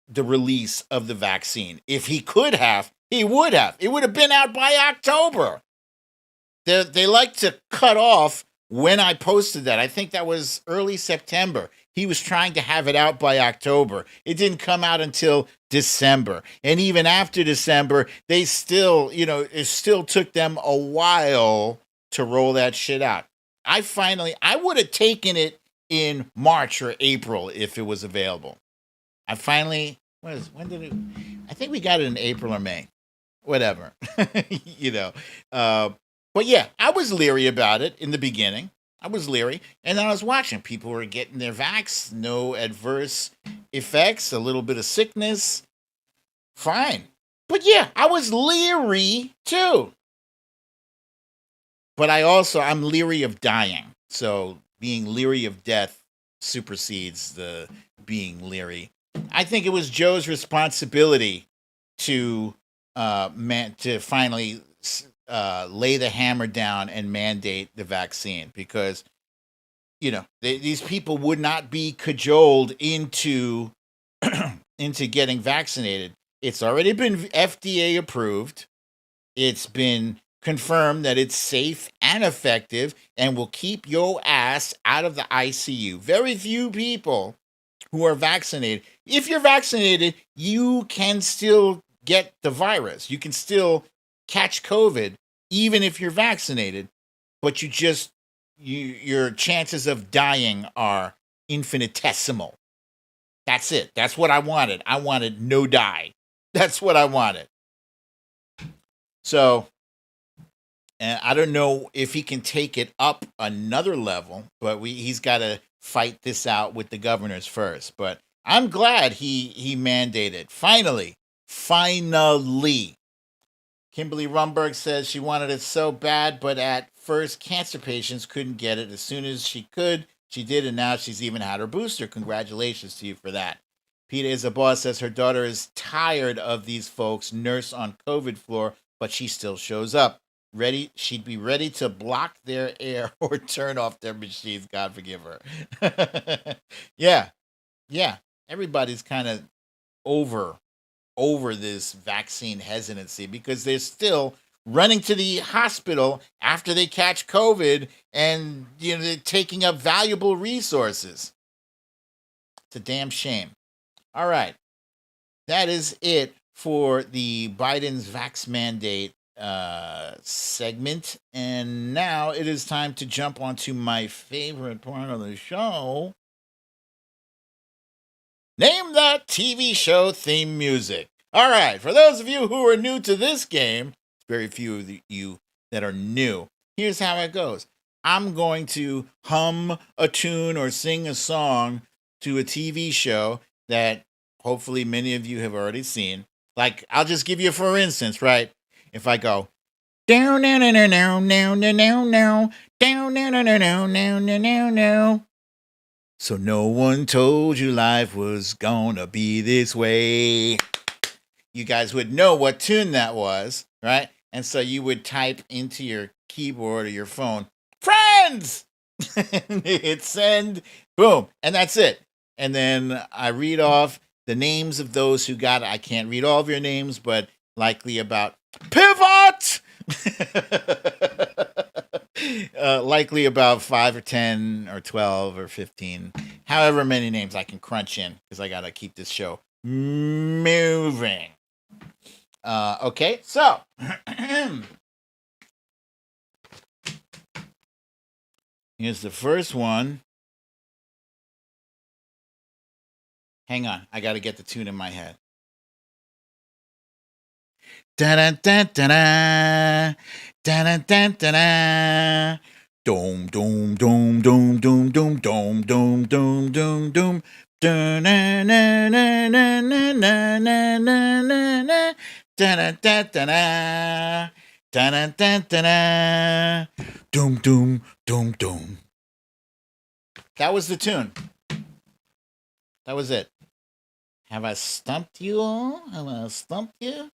the release of the vaccine. If he could have, he would have. It would have been out by October. They like to cut off when I posted that. I think that was early September. he was trying to have it out by October. It didn't come out until December. And even after December, they still, it still took them a while to roll that shit out. I would have taken it in March or April if it was available. I think we got it in April or May. Whatever. But yeah, I was leery about it in the beginning. I was leery. And then I was watching. People were getting their vax, no adverse effects, a little bit of sickness. Fine. But yeah, I was leery too. But I'm leery of dying. So being leery of death supersedes the being leery. I think it was Joe's responsibility to finally lay the hammer down and mandate the vaccine, because these people would not be cajoled into getting vaccinated. It's already been FDA approved. It's been confirmed that it's safe and effective and will keep your ass out of the ICU. Very few people who are vaccinated. If you're vaccinated, you can still get the virus. You can still catch COVID even if you're vaccinated, but your chances of dying are infinitesimal. That's it. That's what I wanted. I wanted no die. That's what I wanted. So, and I don't know if he can take it up another level, but he's got to fight this out with the governors first. But I'm glad he mandated. Finally. Kimberly Rumberg says she wanted it so bad, but at first cancer patients couldn't get it. As soon as she could, she did, and now she's even had her booster. Congratulations to you for that. Peter is a boss says her daughter is tired of these folks nurse on COVID floor, but she still shows up. She'd be ready to block their air or turn off their machines. God forgive her. Yeah. Everybody's kind of over this vaccine hesitancy because they're still running to the hospital after they catch COVID, and they're taking up valuable resources. It's a damn shame. All right. That is it for the Biden's vax mandate segment. And now it is time to jump onto my favorite part of the show. Name that TV show theme music. All right, for those of you who are new to this game, very few of you that are new, here's how it goes. I'm going to hum a tune or sing a song to a TV show that hopefully many of you have already seen. Like, I'll just give you for instance, right? If I go, down, down, down, down, down, down, down, down, down, down, down, down, down, down, down. So no one told you life was gonna be this way. You guys would know what tune that was, right? And so you would type into your keyboard or your phone, friends! Hit send, boom, and that's it. And then I read off the names of those who got it. I can't read all of your names, but likely about pivot! Likely about 5 or 10 or 12 or 15, however many names I can crunch in, because I got to keep this show moving. Okay, so here's the first one. Hang on, I got to get the tune in my head. Da-da-da-da-da, da-da-da-da-da, doom, doom, doom, doom, doom, doom, doom, doom, doom, doom, doom, da-na-na-na-na-na-na-na-na-na, da-da-da-da-da, da-da-da-da-da, doom, doom, doom, doom. That was the tune. That was it. Have I stumped you all? Have I stumped you?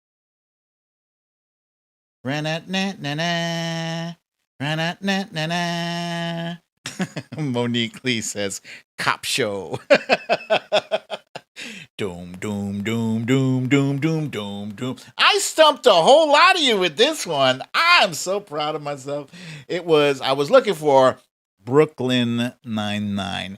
Ra-na-na-na-na, ra-na-na-na-na. Monique Lee says, cop show. Doom, doom, doom, doom, doom, doom, doom, doom. I stumped a whole lot of you with this one. I'm so proud of myself. I was looking for Brooklyn Nine-Nine.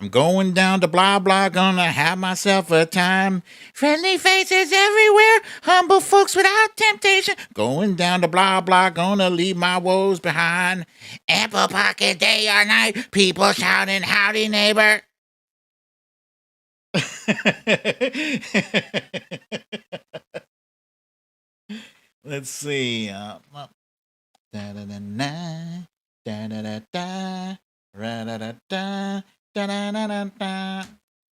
I'm going down to blah blah, gonna have myself a time. Friendly faces everywhere, humble folks without temptation. Going down to blah blah, gonna leave my woes behind. Ample pocket day or night, people shouting howdy neighbor. Let's see.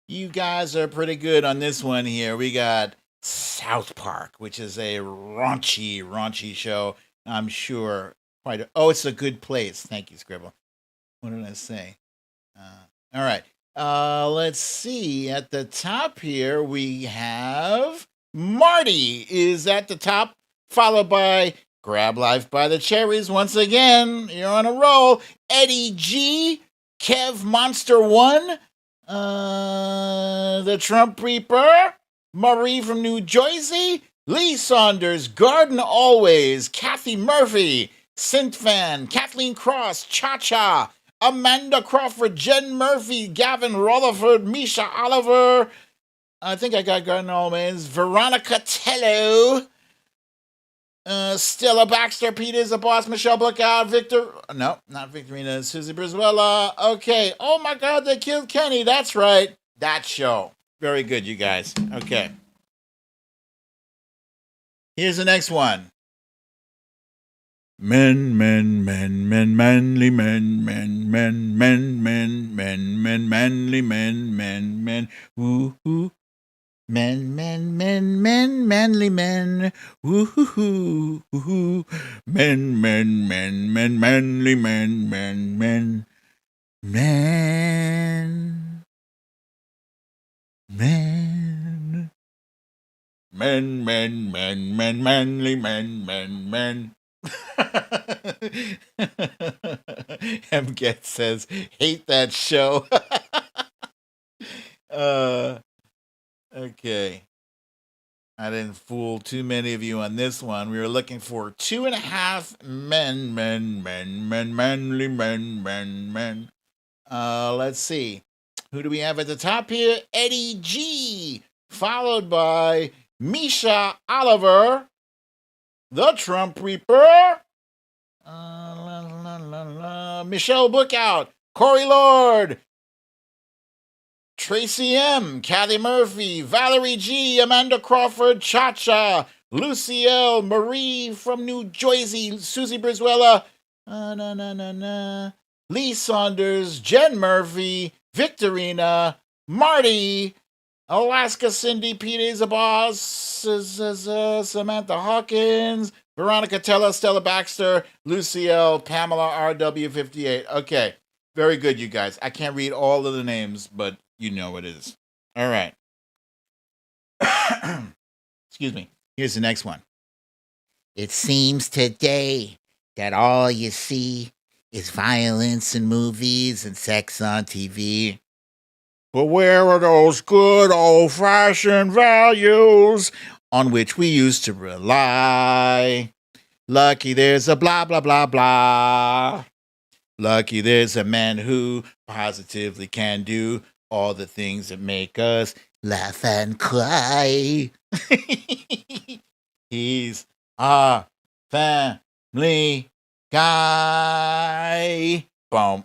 You guys are pretty good on this one here. We got South Park, which is a raunchy show. I'm sure. It's a good place. Thank you, Scribble. What did I say? All right. Let's see. At the top here, we have Marty is at the top, followed by Grab Life by the Cherries. Once again, you're on a roll. Eddie G, Kev Monster 1, the Trump Reaper, Marie from New Jersey, Lee Saunders, Garden Always, Kathy Murphy, Synth Fan, Kathleen Cross, Cha Cha, Amanda Crawford, Jen Murphy, Gavin Rutherford, Misha Oliver, I think I got Garden Always, Veronica Tello, Stella Baxter, Peter's the Boss, Michelle Blackout, no, not Victorina, Susie Brizuela. Okay. Oh my God, they killed Kenny. That's right. That show. Very good, you guys. Okay. Here's the next one. Men, manly men, manly men, woo, woo. Men, manly men, woo-hoo-hoo, woo-hoo. Men, manly men, men. Men, manly men. M. Get says, hate that show. Okay. I didn't fool too many of you on this one. We were looking for 2.5 men, manly men. Let's see. Who do we have at the top here? Eddie G, followed by Misha Oliver, the Trump Reaper, Michelle Bookout, Corey Lord, Tracy M, Kathy Murphy, Valerie G, Amanda Crawford, Cha-Cha, Lucy L, Marie from New Jersey, Susie Brizuela, Lee Saunders, Jen Murphy, Victorina, Marty, Alaska Cindy, Peter Zabaz, Samantha Hawkins, Veronica Tella, Stella Baxter, Lucy L, Pamela RW58. Okay, very good, you guys. I can't read all of the names, but you know what it is. All right. Excuse me. Here's the next one. It seems today that all you see is violence in movies and sex on TV. But where are those good old-fashioned values on which we used to rely? Lucky there's a blah, blah, blah, blah. Lucky there's a man who positively can do all the things that make us laugh and cry. He's a family guy. Boom.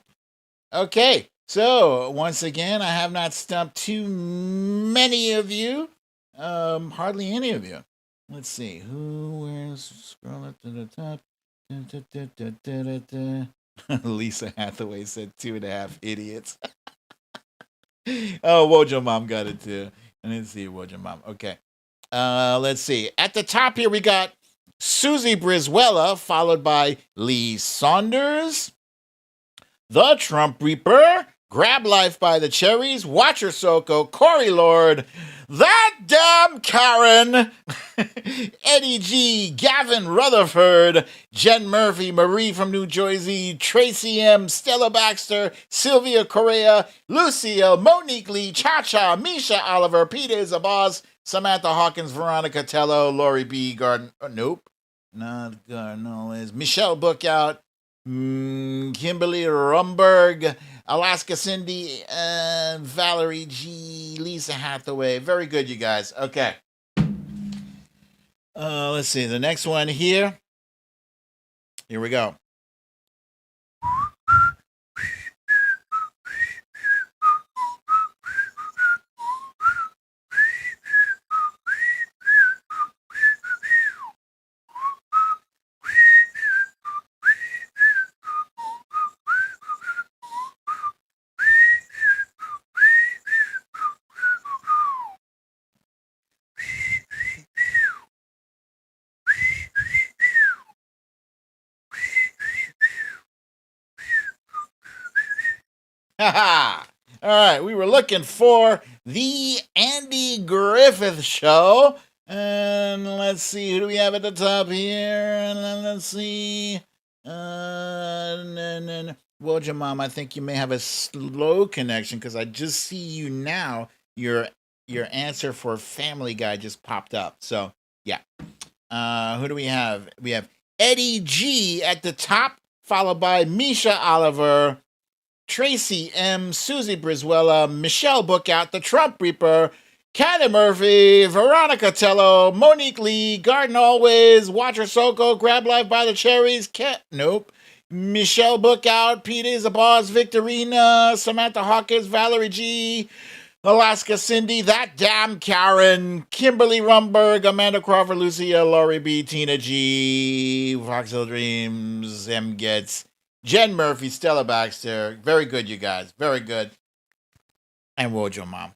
Okay, so once again, I have not stumped too many of you. Hardly any of you. Let's see. Who wears scroll up to the top? Lisa Hathaway said 2.5 idiots. Oh, Wojo Mom got it too. I didn't see Wojo Mom. Okay. Let's see. At the top here, we got Susie Brizuela, followed by Lee Saunders, the Trump Reaper, Grab Life by the Cherries, Watcher Soko, Corey Lord, that damn Karen, Eddie G, Gavin Rutherford, Jen Murphy, Marie from New Jersey, Tracy M, Stella Baxter, Sylvia Correa, Lucy L, Monique Lee, Cha-Cha, Misha Oliver, Peter is a Boss, Samantha Hawkins, Veronica Tello, Lori B, Garden, nope, not Garden, always, Michelle Bookout, Kimberly Rumberg, Alaska Cindy, and Valerie G, Lisa Hathaway. Very good, you guys. Okay. Let's see. The next one here. Here we go. All right, we were looking for the Andy Griffith Show. And let's see, who do we have at the top here? And let's see. Well, Mom, I think you may have a slow connection because I just see you now. Your answer for Family Guy just popped up. So, yeah. Who do we have? We have Eddie G at the top, followed by Misha Oliver, Tracy M, Susie Brizuela, Michelle Bookout, The Trump Reaper, Kathy Murphy, Veronica Tello, Monique Lee, Garden Always, Watcher Soko, Grab Life by the Cherries, Michelle Bookout, Peter Zabaz, Victorina, Samantha Hawkins, Valerie G, Alaska Cindy, That Damn Karen, Kimberly Rumberg, Amanda Crawford, Lucia, Laurie B, Tina G, Voxel Dreams, M Gets, Jen Murphy, Stella Baxter. Very good, you guys. Very good. And Wojo Mom.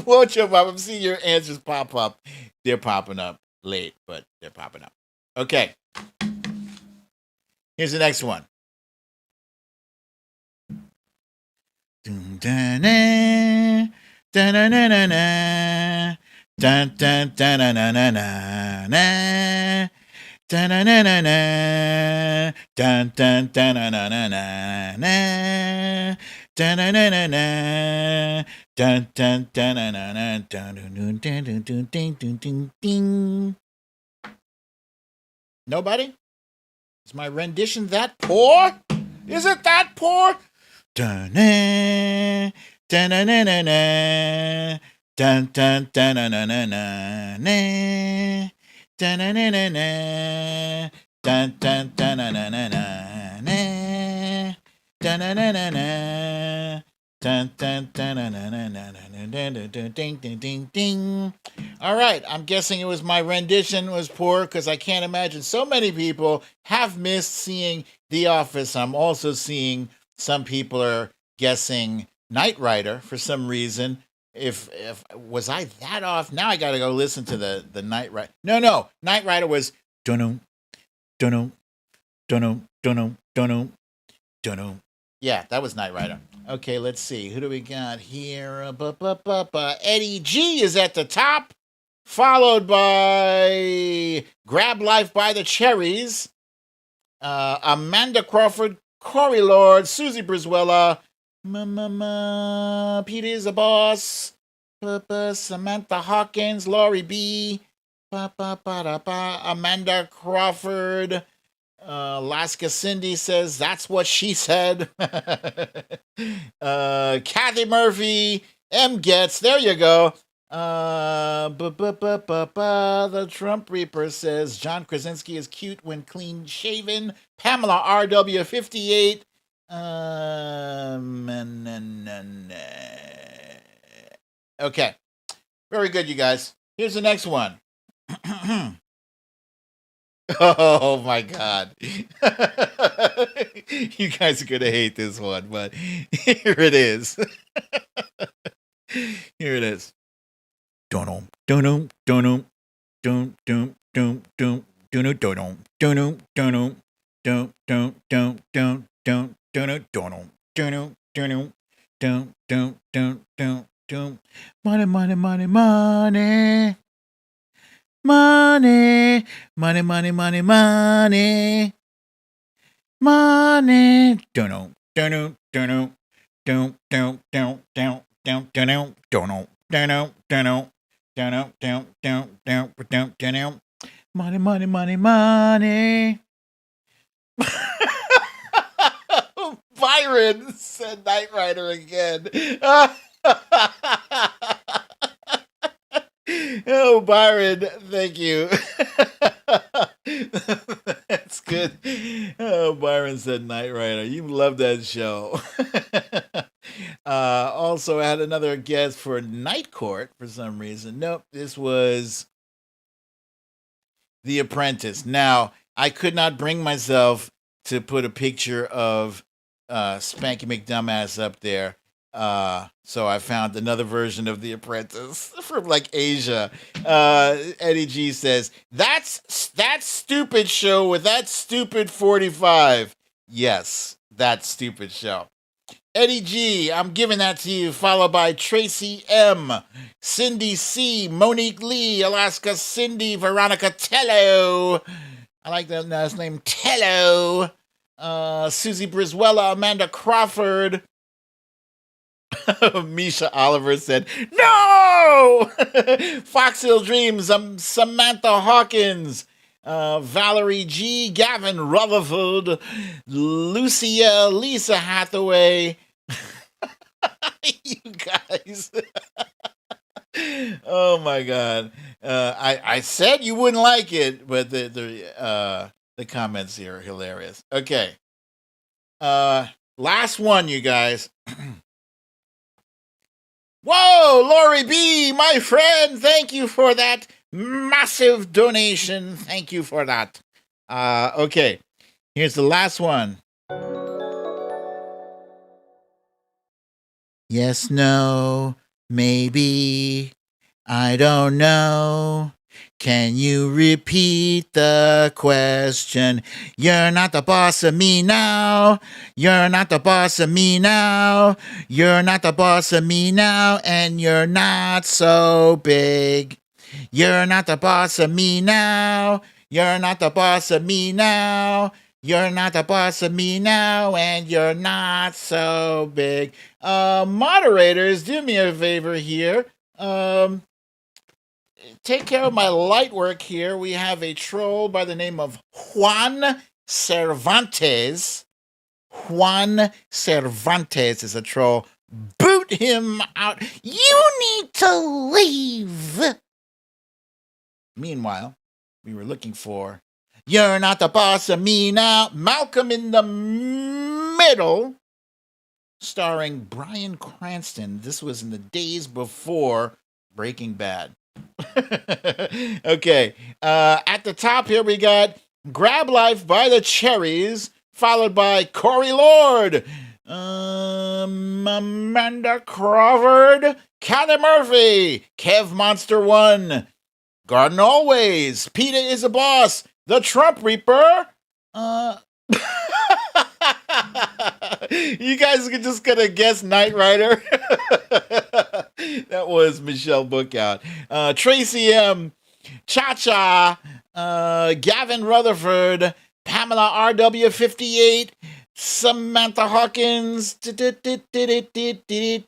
Wojo Mom, I'm seeing your answers pop up. They're popping up late, but they're popping up. Okay. Here's the next one. Nobody? Is my rendition that poor? Is it that poor? All right, I'm guessing it was my rendition was poor because I can't imagine so many people have missed seeing The Office. I'm also seeing some people are guessing Knight Rider for some reason. If was I that off? Now I got to go listen to the Knight Rider. No, Knight Rider was dunno. Yeah, that was Knight Rider. Okay, let's see. Who do we got here? Eddie G is at the top, followed by Grab Life by the Cherries, Amanda Crawford, Corey Lord, Susie Brizuela, Peter is a Boss, Samantha Hawkins, Laurie B, Amanda Crawford, Alaska Cindy says that's what she said. Kathy Murphy, M Gets, there you go. The Trump Reaper says John Krasinski is cute when clean shaven. Pamela RW 58. Okay. Very good, you guys. Here's the next one. Oh my God. You guys are going to hate this one, but here it is. Here it is. Dun dun dun dun dun dun dun dun dun dun dun dun dun dun dun dun dun dun dun. Money, money, money, money. Money, money, money, money, money, money. Dun dun dun dun dun dun dun dun dun dun dun dun dun dun. Money, money, money, money. Byron said Knight Rider again. Oh, Byron, thank you. That's good. Oh, Byron said Knight Rider. You love that show. Also, I had another guess for Night Court for some reason. Nope, this was The Apprentice. Now, I could not bring myself to put a picture of Spanky McDumbass up there. So I found another version of The Apprentice from like Asia. Eddie G says, that's that stupid show with that stupid 45. Yes, that stupid show. Eddie G, I'm giving that to you, followed by Tracy M, Cindy C, Monique Lee, Alaska Cindy, Veronica Tello. I like that last name, Tello. Susie Brizuela, Amanda Crawford. Misha Oliver said, no! Fox Hill Dreams, Samantha Hawkins. Valerie G, Gavin Rutherford, Lucia, Lisa Hathaway. You guys. Oh my God. I said you wouldn't like it, but the comments here are hilarious. Okay. Last one, you guys. Whoa, Lori B, my friend, thank you for that massive donation. Thank you for that. Okay, here's the last one. Yes, no, maybe, I don't know. Can you repeat the question? You're not the boss of me now. You're not the boss of me now. You're not the boss of me now. And you're not so big. You're not the boss of me now. You're not the boss of me now. You're not the boss of me now. And you're not so big. Moderators, do me a favor here. Take care of my light work here. We have a troll by the name of Juan Cervantes. Juan Cervantes is a troll. Boot him out. You need to leave. Meanwhile, we were looking for You're Not the Boss of Me Now. Malcolm in the Middle, starring Bryan Cranston. This was in the days before Breaking Bad. Okay, at the top here we got Grab Life by the Cherries, followed by Corey Lord, Amanda Crawford, Callie Murphy, Kev Monster 1, Garden Always, Peter is a Boss, The Trump Reaper. You guys are just gonna guess Knight Rider. That was Michelle Bookout. Tracy M, Cha-Cha, Gavin Rutherford, Pamela RW58, Samantha Hawkins,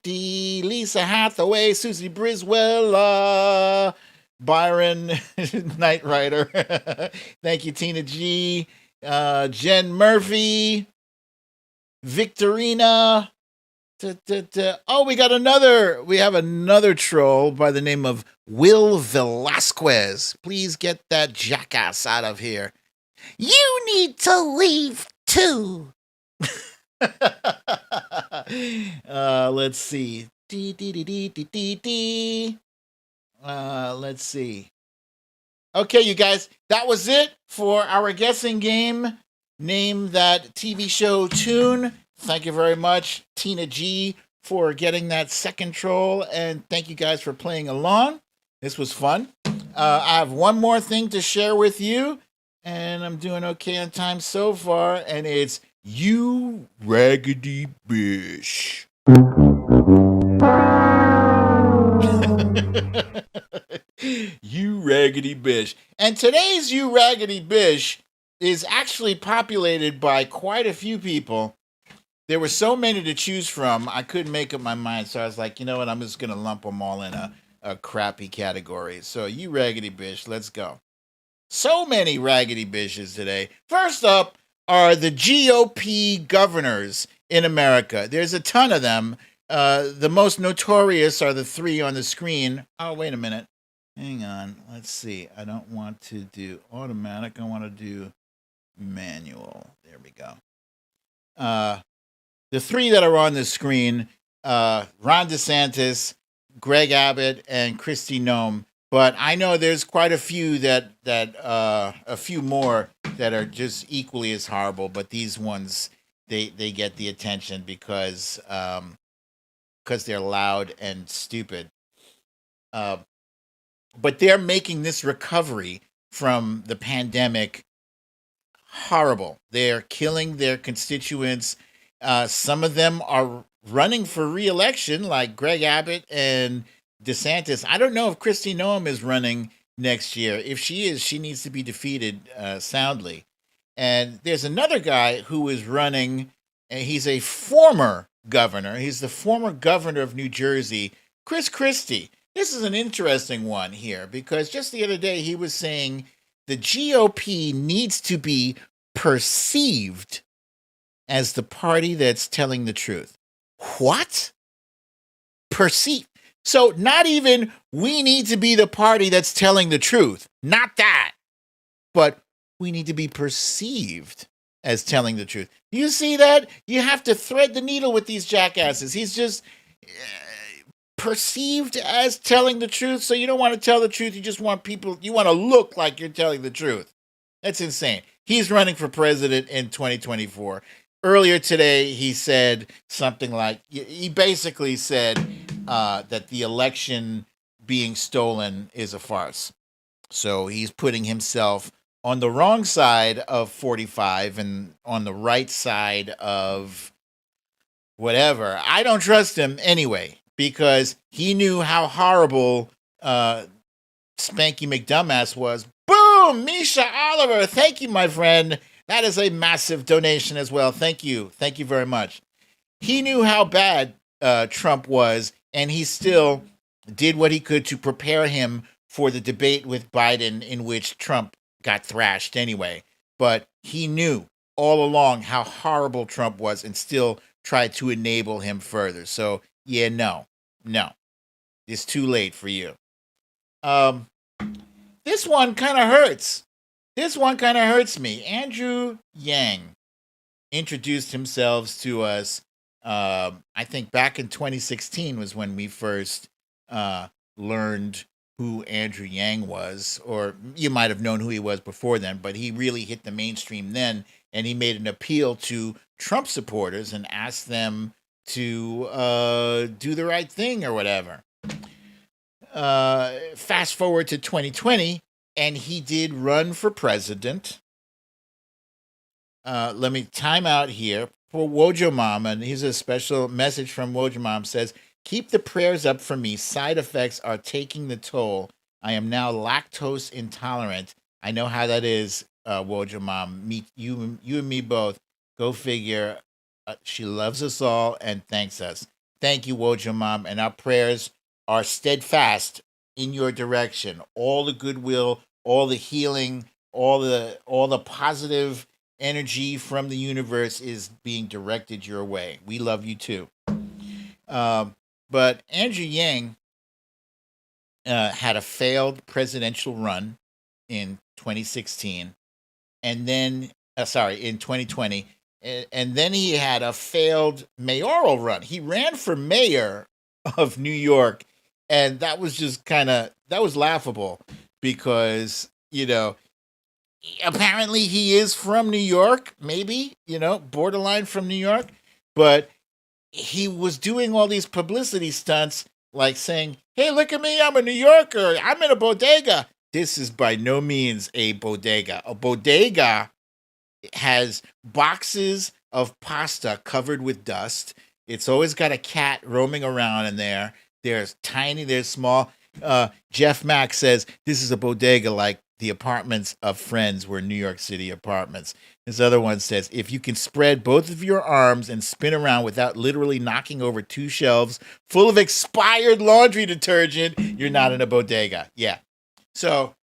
Lisa Hathaway, Susie Briswell, Byron, Knight Rider. Thank you, Tina G, Jen Murphy, Victorina. Oh, we have another troll by the name of Will Velasquez. Please get that jackass out of here. You need to leave too. Let's see. Let's see. Okay, you guys, that was it for our guessing game. Name that TV show tune. Thank you very much, Tina G, for getting that second troll, and thank you guys for playing along. This was fun. I have one more thing to share with you, and I'm doing okay on time so far, and it's You Raggedy Bish. You Raggedy Bish. And today's You Raggedy Bish is actually populated by quite a few people. There were so many to choose from, I couldn't make up my mind. So I was like, you know what? I'm just going to lump them all in a crappy category. So You Raggedy Bish, let's go. So many Raggedy Bishes today. First up, are the GOP governors in America. There's a ton of them. The most notorious are the three on the screen. Oh, wait a minute. Hang on. Let's see. I don't want to do automatic. I want to do manual. There we go. The three that are on the screen, Ron DeSantis, Greg Abbott, and Kristi Noem. But I know there's quite a few a few more that are just equally as horrible. But these ones, they get the attention because they're loud and stupid. But they're making this recovery from the pandemic horrible. They're killing their constituents. Some of them are running for re-election, like Greg Abbott and DeSantis. I don't know if Kristi Noem is running next year. If she is, she needs to be defeated soundly. And there's another guy who is running, and he's a former governor. He's the former governor of New Jersey, Chris Christie. This is an interesting one here because just the other day he was saying the GOP needs to be perceived as the party that's telling the truth. What? Perceive. So not even we need to be the party that's telling the truth. Not that. But we need to be perceived as telling the truth. Do you see that? You have to thread the needle with these jackasses. He's just perceived as telling the truth. So you don't want to tell the truth. You just want people, you want to look like you're telling the truth. That's insane. He's running for president in 2024. Earlier today, he said something like, he basically said that the election being stolen is a farce. So he's putting himself on the wrong side of 45 and on the right side of whatever. I don't trust him anyway, because he knew how horrible Spanky McDumbass was. Boom! Misha Oliver. Thank you, my friend. That is a massive donation as well. Thank you. Thank you very much. He knew how bad Trump was, and he still did what he could to prepare him for the debate with Biden, in which Trump got thrashed anyway. But he knew all along how horrible Trump was and still tried to enable him further. So, yeah, no. It's too late for you. This one kind of hurts. This one kind of hurts me. Andrew Yang introduced himself to us, I think back in 2016 was when we first learned who Andrew Yang was, or you might have known who he was before then, but he really hit the mainstream then, and he made an appeal to Trump supporters and asked them to do the right thing or whatever. Fast forward to 2020, and he did run for president. Let me time out here for Wojo Mom, and here's a special message from Wojo Mom. Says, keep the prayers up for me. Side effects are taking the toll. I am now lactose intolerant. I know how that is, Wojo Mom. You and me both. Go figure. She loves us all and thanks us. Thank you, Wojo Mom, and our prayers are steadfast in your direction. All the goodwill, all the healing, all the positive energy from the universe is being directed your way. We love you too. But Andrew Yang had a failed presidential run in 2016, and then in 2020, and then he had a failed mayoral run. He ran for mayor of New York, and that was just that was laughable because, apparently he is from New York, maybe, borderline from New York, but he was doing all these publicity stunts like saying, hey, look at me, I'm a New Yorker, I'm in a bodega. This is by no means a bodega. A bodega has boxes of pasta covered with dust. It's always got a cat roaming around in there. There's tiny, there's small. Jeff Mack says this is a bodega like the apartments of Friends were New York City apartments. This other one says, if you can spread both of your arms and spin around without literally knocking over 2 shelves full of expired laundry detergent, you're not in a bodega. Yeah. So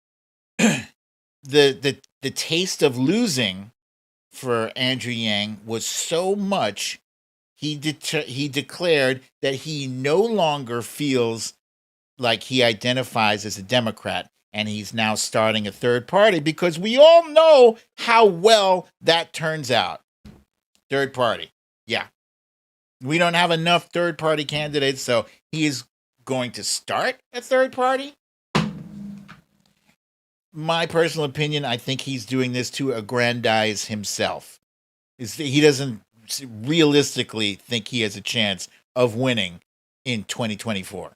the taste of losing for Andrew Yang was so much, he declared that he no longer feels like he identifies as a Democrat, and he's now starting a third party because we all know how well that turns out. Third party. Yeah. We don't have enough third party candidates, so he is going to start a third party. My personal opinion, I think he's doing this to aggrandize himself. He doesn't realistically think he has a chance of winning in 2024.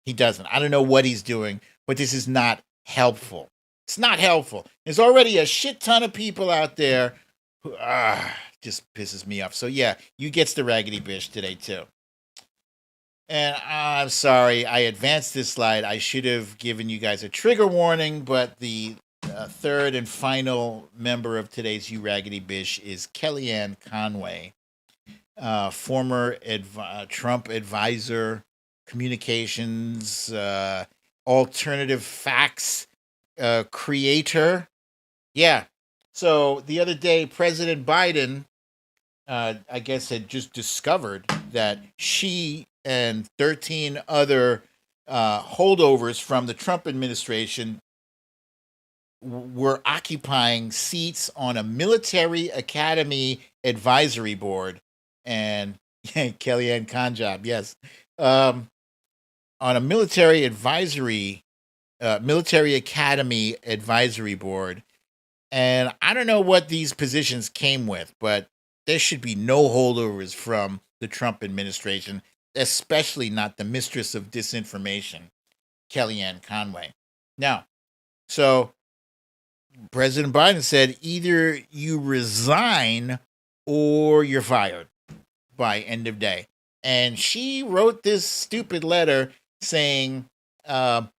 He doesn't. I don't know what he's doing, but this is not helpful. It's not helpful. There's already a shit ton of people out there who just pisses me off. So yeah, you gets the Raggedy Bish today too. And I'm sorry, I advanced this slide. I should have given you guys a trigger warning, but the third and final member of today's You Raggedy Bish is Kellyanne Conway, former Trump advisor, communications, alternative facts creator. Yeah. So the other day, President Biden, I guess, had just discovered that she and 13 other holdovers from the Trump administration were occupying seats on a military academy advisory board. And Kellyanne Conjob, yes. On a military academy advisory board. And I don't know what these positions came with, but there should be no holdovers from the Trump administration, especially not the mistress of disinformation, Kellyanne Conway. Now, so President Biden said either you resign or you're fired by end of day. And she wrote this stupid letter saying, I'm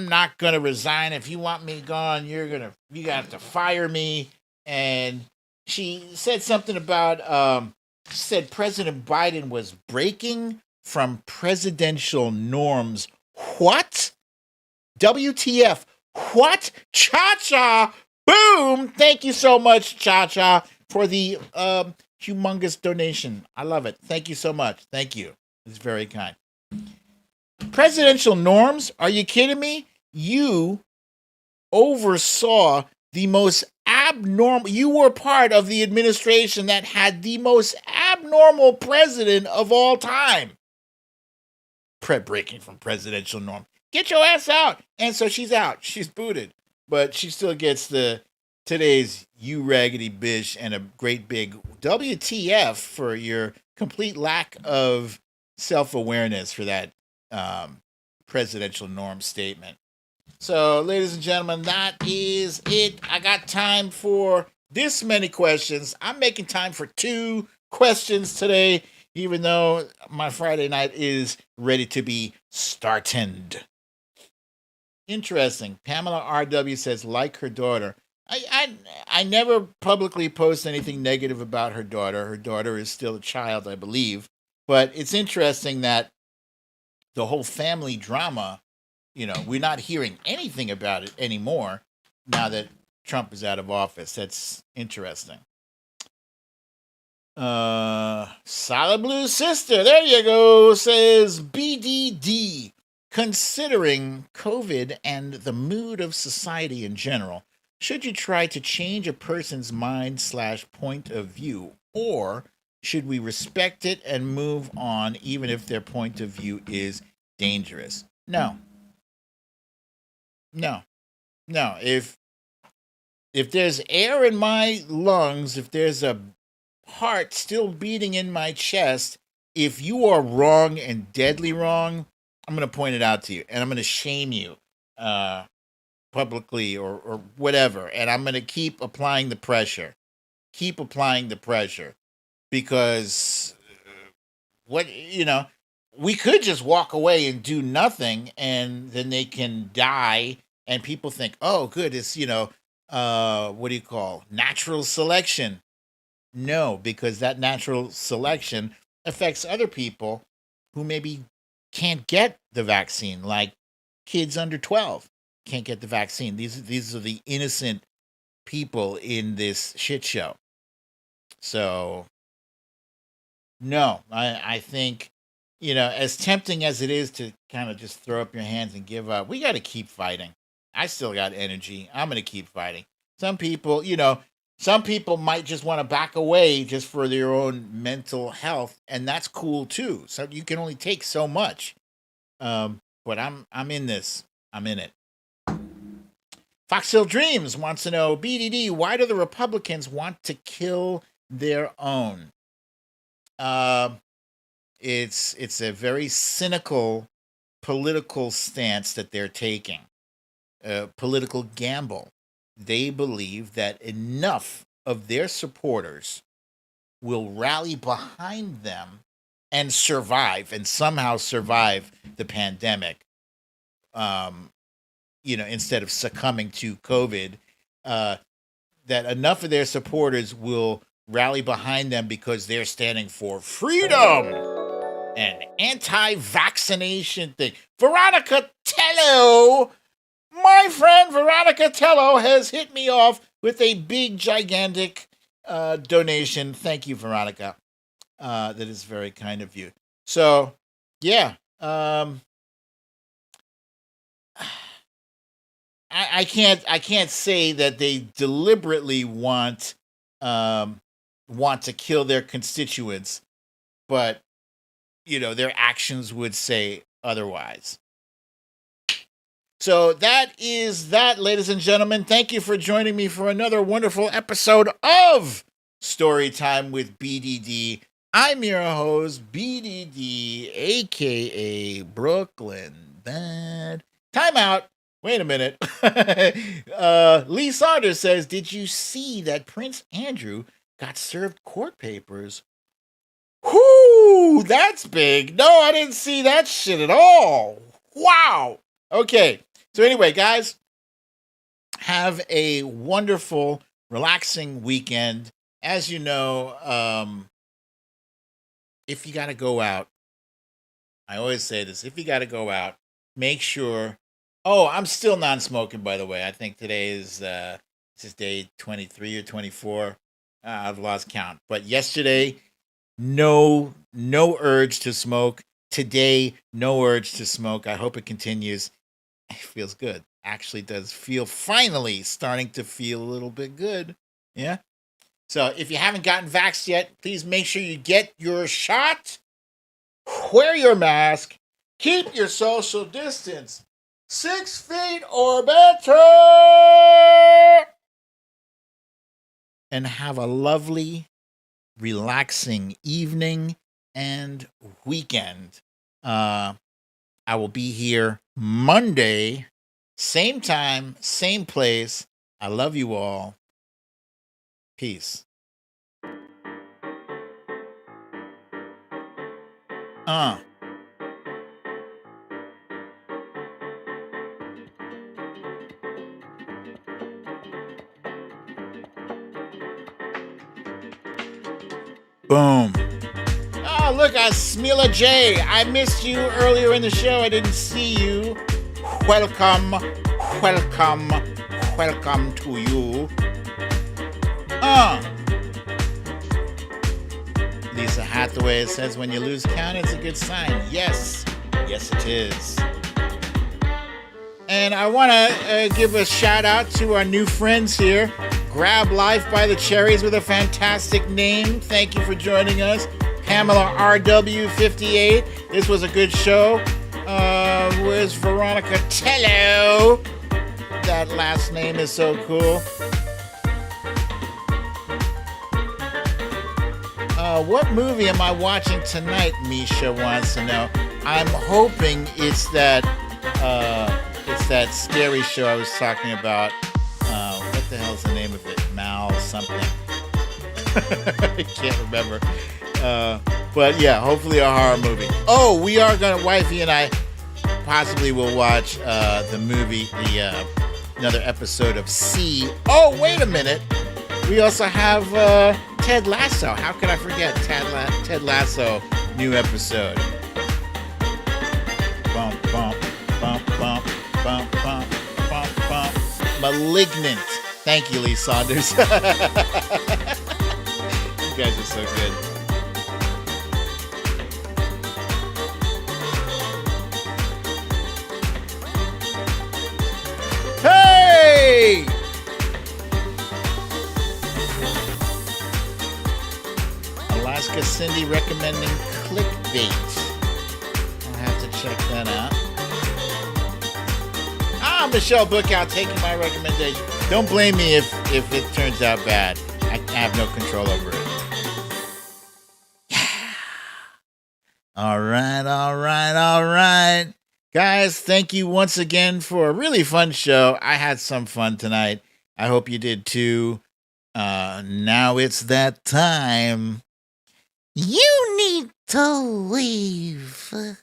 not going to resign. If you want me gone, you have to fire me. And she said something about, said President Biden was breaking from presidential norms. What? WTF? What? Cha-cha! Boom! Thank you so much, Cha-cha, for the humongous donation. I love it. Thank you so much. Thank you. It's very kind. Presidential norms? Are you kidding me? You oversaw the most abnormal. You were part of the administration that had the most abnormal president of all time. Breaking from presidential norm. Get your ass out. And so she's out. She's booted. But she still gets today's You Raggedy Bish and a great big WTF for your complete lack of self-awareness for that presidential norm statement. So, ladies and gentlemen, that is it. I got time for this many questions. I'm making time for 2 questions today, even though my Friday night is ready to be started. Interesting. Pamela RW says, like her daughter. I never publicly post anything negative about her daughter. Her daughter is still a child, I believe. But it's interesting that the whole family drama, we're not hearing anything about it anymore now that Trump is out of office. That's interesting. Solid Blue Sister, there you go, says BDD. Considering COVID and the mood of society in general, should you try to change a person's mind/point of view, or should we respect it and move on even if their point of view is dangerous? No. If there's air in my lungs, if there's a heart still beating in my chest, if you are wrong and deadly wrong, I'm going to point it out to you, and I'm going to shame you publicly or whatever, and I'm going to keep applying the pressure. Because we could just walk away and do nothing, and then they can die, and people think, oh, good, it's, natural selection. No, because that natural selection affects other people who maybe can't get the vaccine, like kids under 12 can't get the vaccine. These are the innocent people in this shit show. So, no, I think, as tempting as it is to kind of just throw up your hands and give up, we got to keep fighting. I still got energy. I'm going to keep fighting. Some people, some people might just want to back away just for their own mental health, and that's cool too. So you can only take so much. But I'm in this. I'm in it. Foxhill Dreams wants to know, BDD, why do the Republicans want to kill their own? It's a very cynical political stance that they're taking. Political gamble. They believe that enough of their supporters will rally behind them and somehow survive the pandemic, instead of succumbing to COVID, that enough of their supporters will rally behind them because they're standing for freedom and anti-vaccination thing. Veronica Tello, my friend Veronica Tello, has hit me off with a big, gigantic donation. Thank you, Veronica. That is very kind of you. So, yeah. I can't say that they deliberately want to kill their constituents, but their actions would say otherwise. So that is that, ladies and gentlemen. Thank you for joining me for another wonderful episode of Storytime with BDD. I'm your host, BDD, a.k.a. Brooklyn Bad. Time out. Wait a minute. Lee Saunders says, did you see that Prince Andrew got served court papers? Whoo, that's big. No, I didn't see that shit at all. Wow. Okay. So anyway, guys, have a wonderful, relaxing weekend. As you know, if you got to go out, I always say this, if you got to go out, make sure. Oh, I'm still non-smoking, by the way. I think today is day 23 or 24. I've lost count. But yesterday, no urge to smoke. Today, no urge to smoke. I hope it continues. It feels good. Actually does feel, finally starting to feel a little bit good. Yeah. So if you haven't gotten vaxxed yet, please make sure you get your shot. Wear your mask. Keep your social distance. 6 feet or better. And have a lovely, relaxing evening and weekend. I will be here Monday, same time, same place. I love you all. Peace. Boom. Oh, look, Smila J. I missed you earlier in the show. I didn't see you. Welcome to you. Lisa Hathaway says, when you lose count, it's a good sign. Yes it is. And I want to give a shout out to our new friends here. Grab Life by the Cherries with a fantastic name. Thank you for joining us. Pamela RW58. This was a good show. Where's Veronica Tello? That last name is so cool. What movie am I watching tonight? Misha wants to know. I'm hoping it's that scary show I was talking about. What the hell's the name of it? Mal something. I can't remember. But yeah, hopefully a horror movie. Oh, we are gonna, wifey and I possibly will watch the movie, another episode of C. Oh, wait a minute. We also have Ted Lasso. How could I forget Ted Lasso new episode? Bump, bump, bump, bump, bump, bump, bump, bump. Malignant. Thank you, Lee Saunders. You guys are so good. Hey! Alaska Cindy recommending clickbait. I'll have to check that out. Michelle Bookout taking my recommendation. Don't blame me if it turns out bad. I have no control over it. Yeah. All right. Guys, thank you once again for a really fun show. I had some fun tonight. I hope you did too. Now it's that time. You need to leave.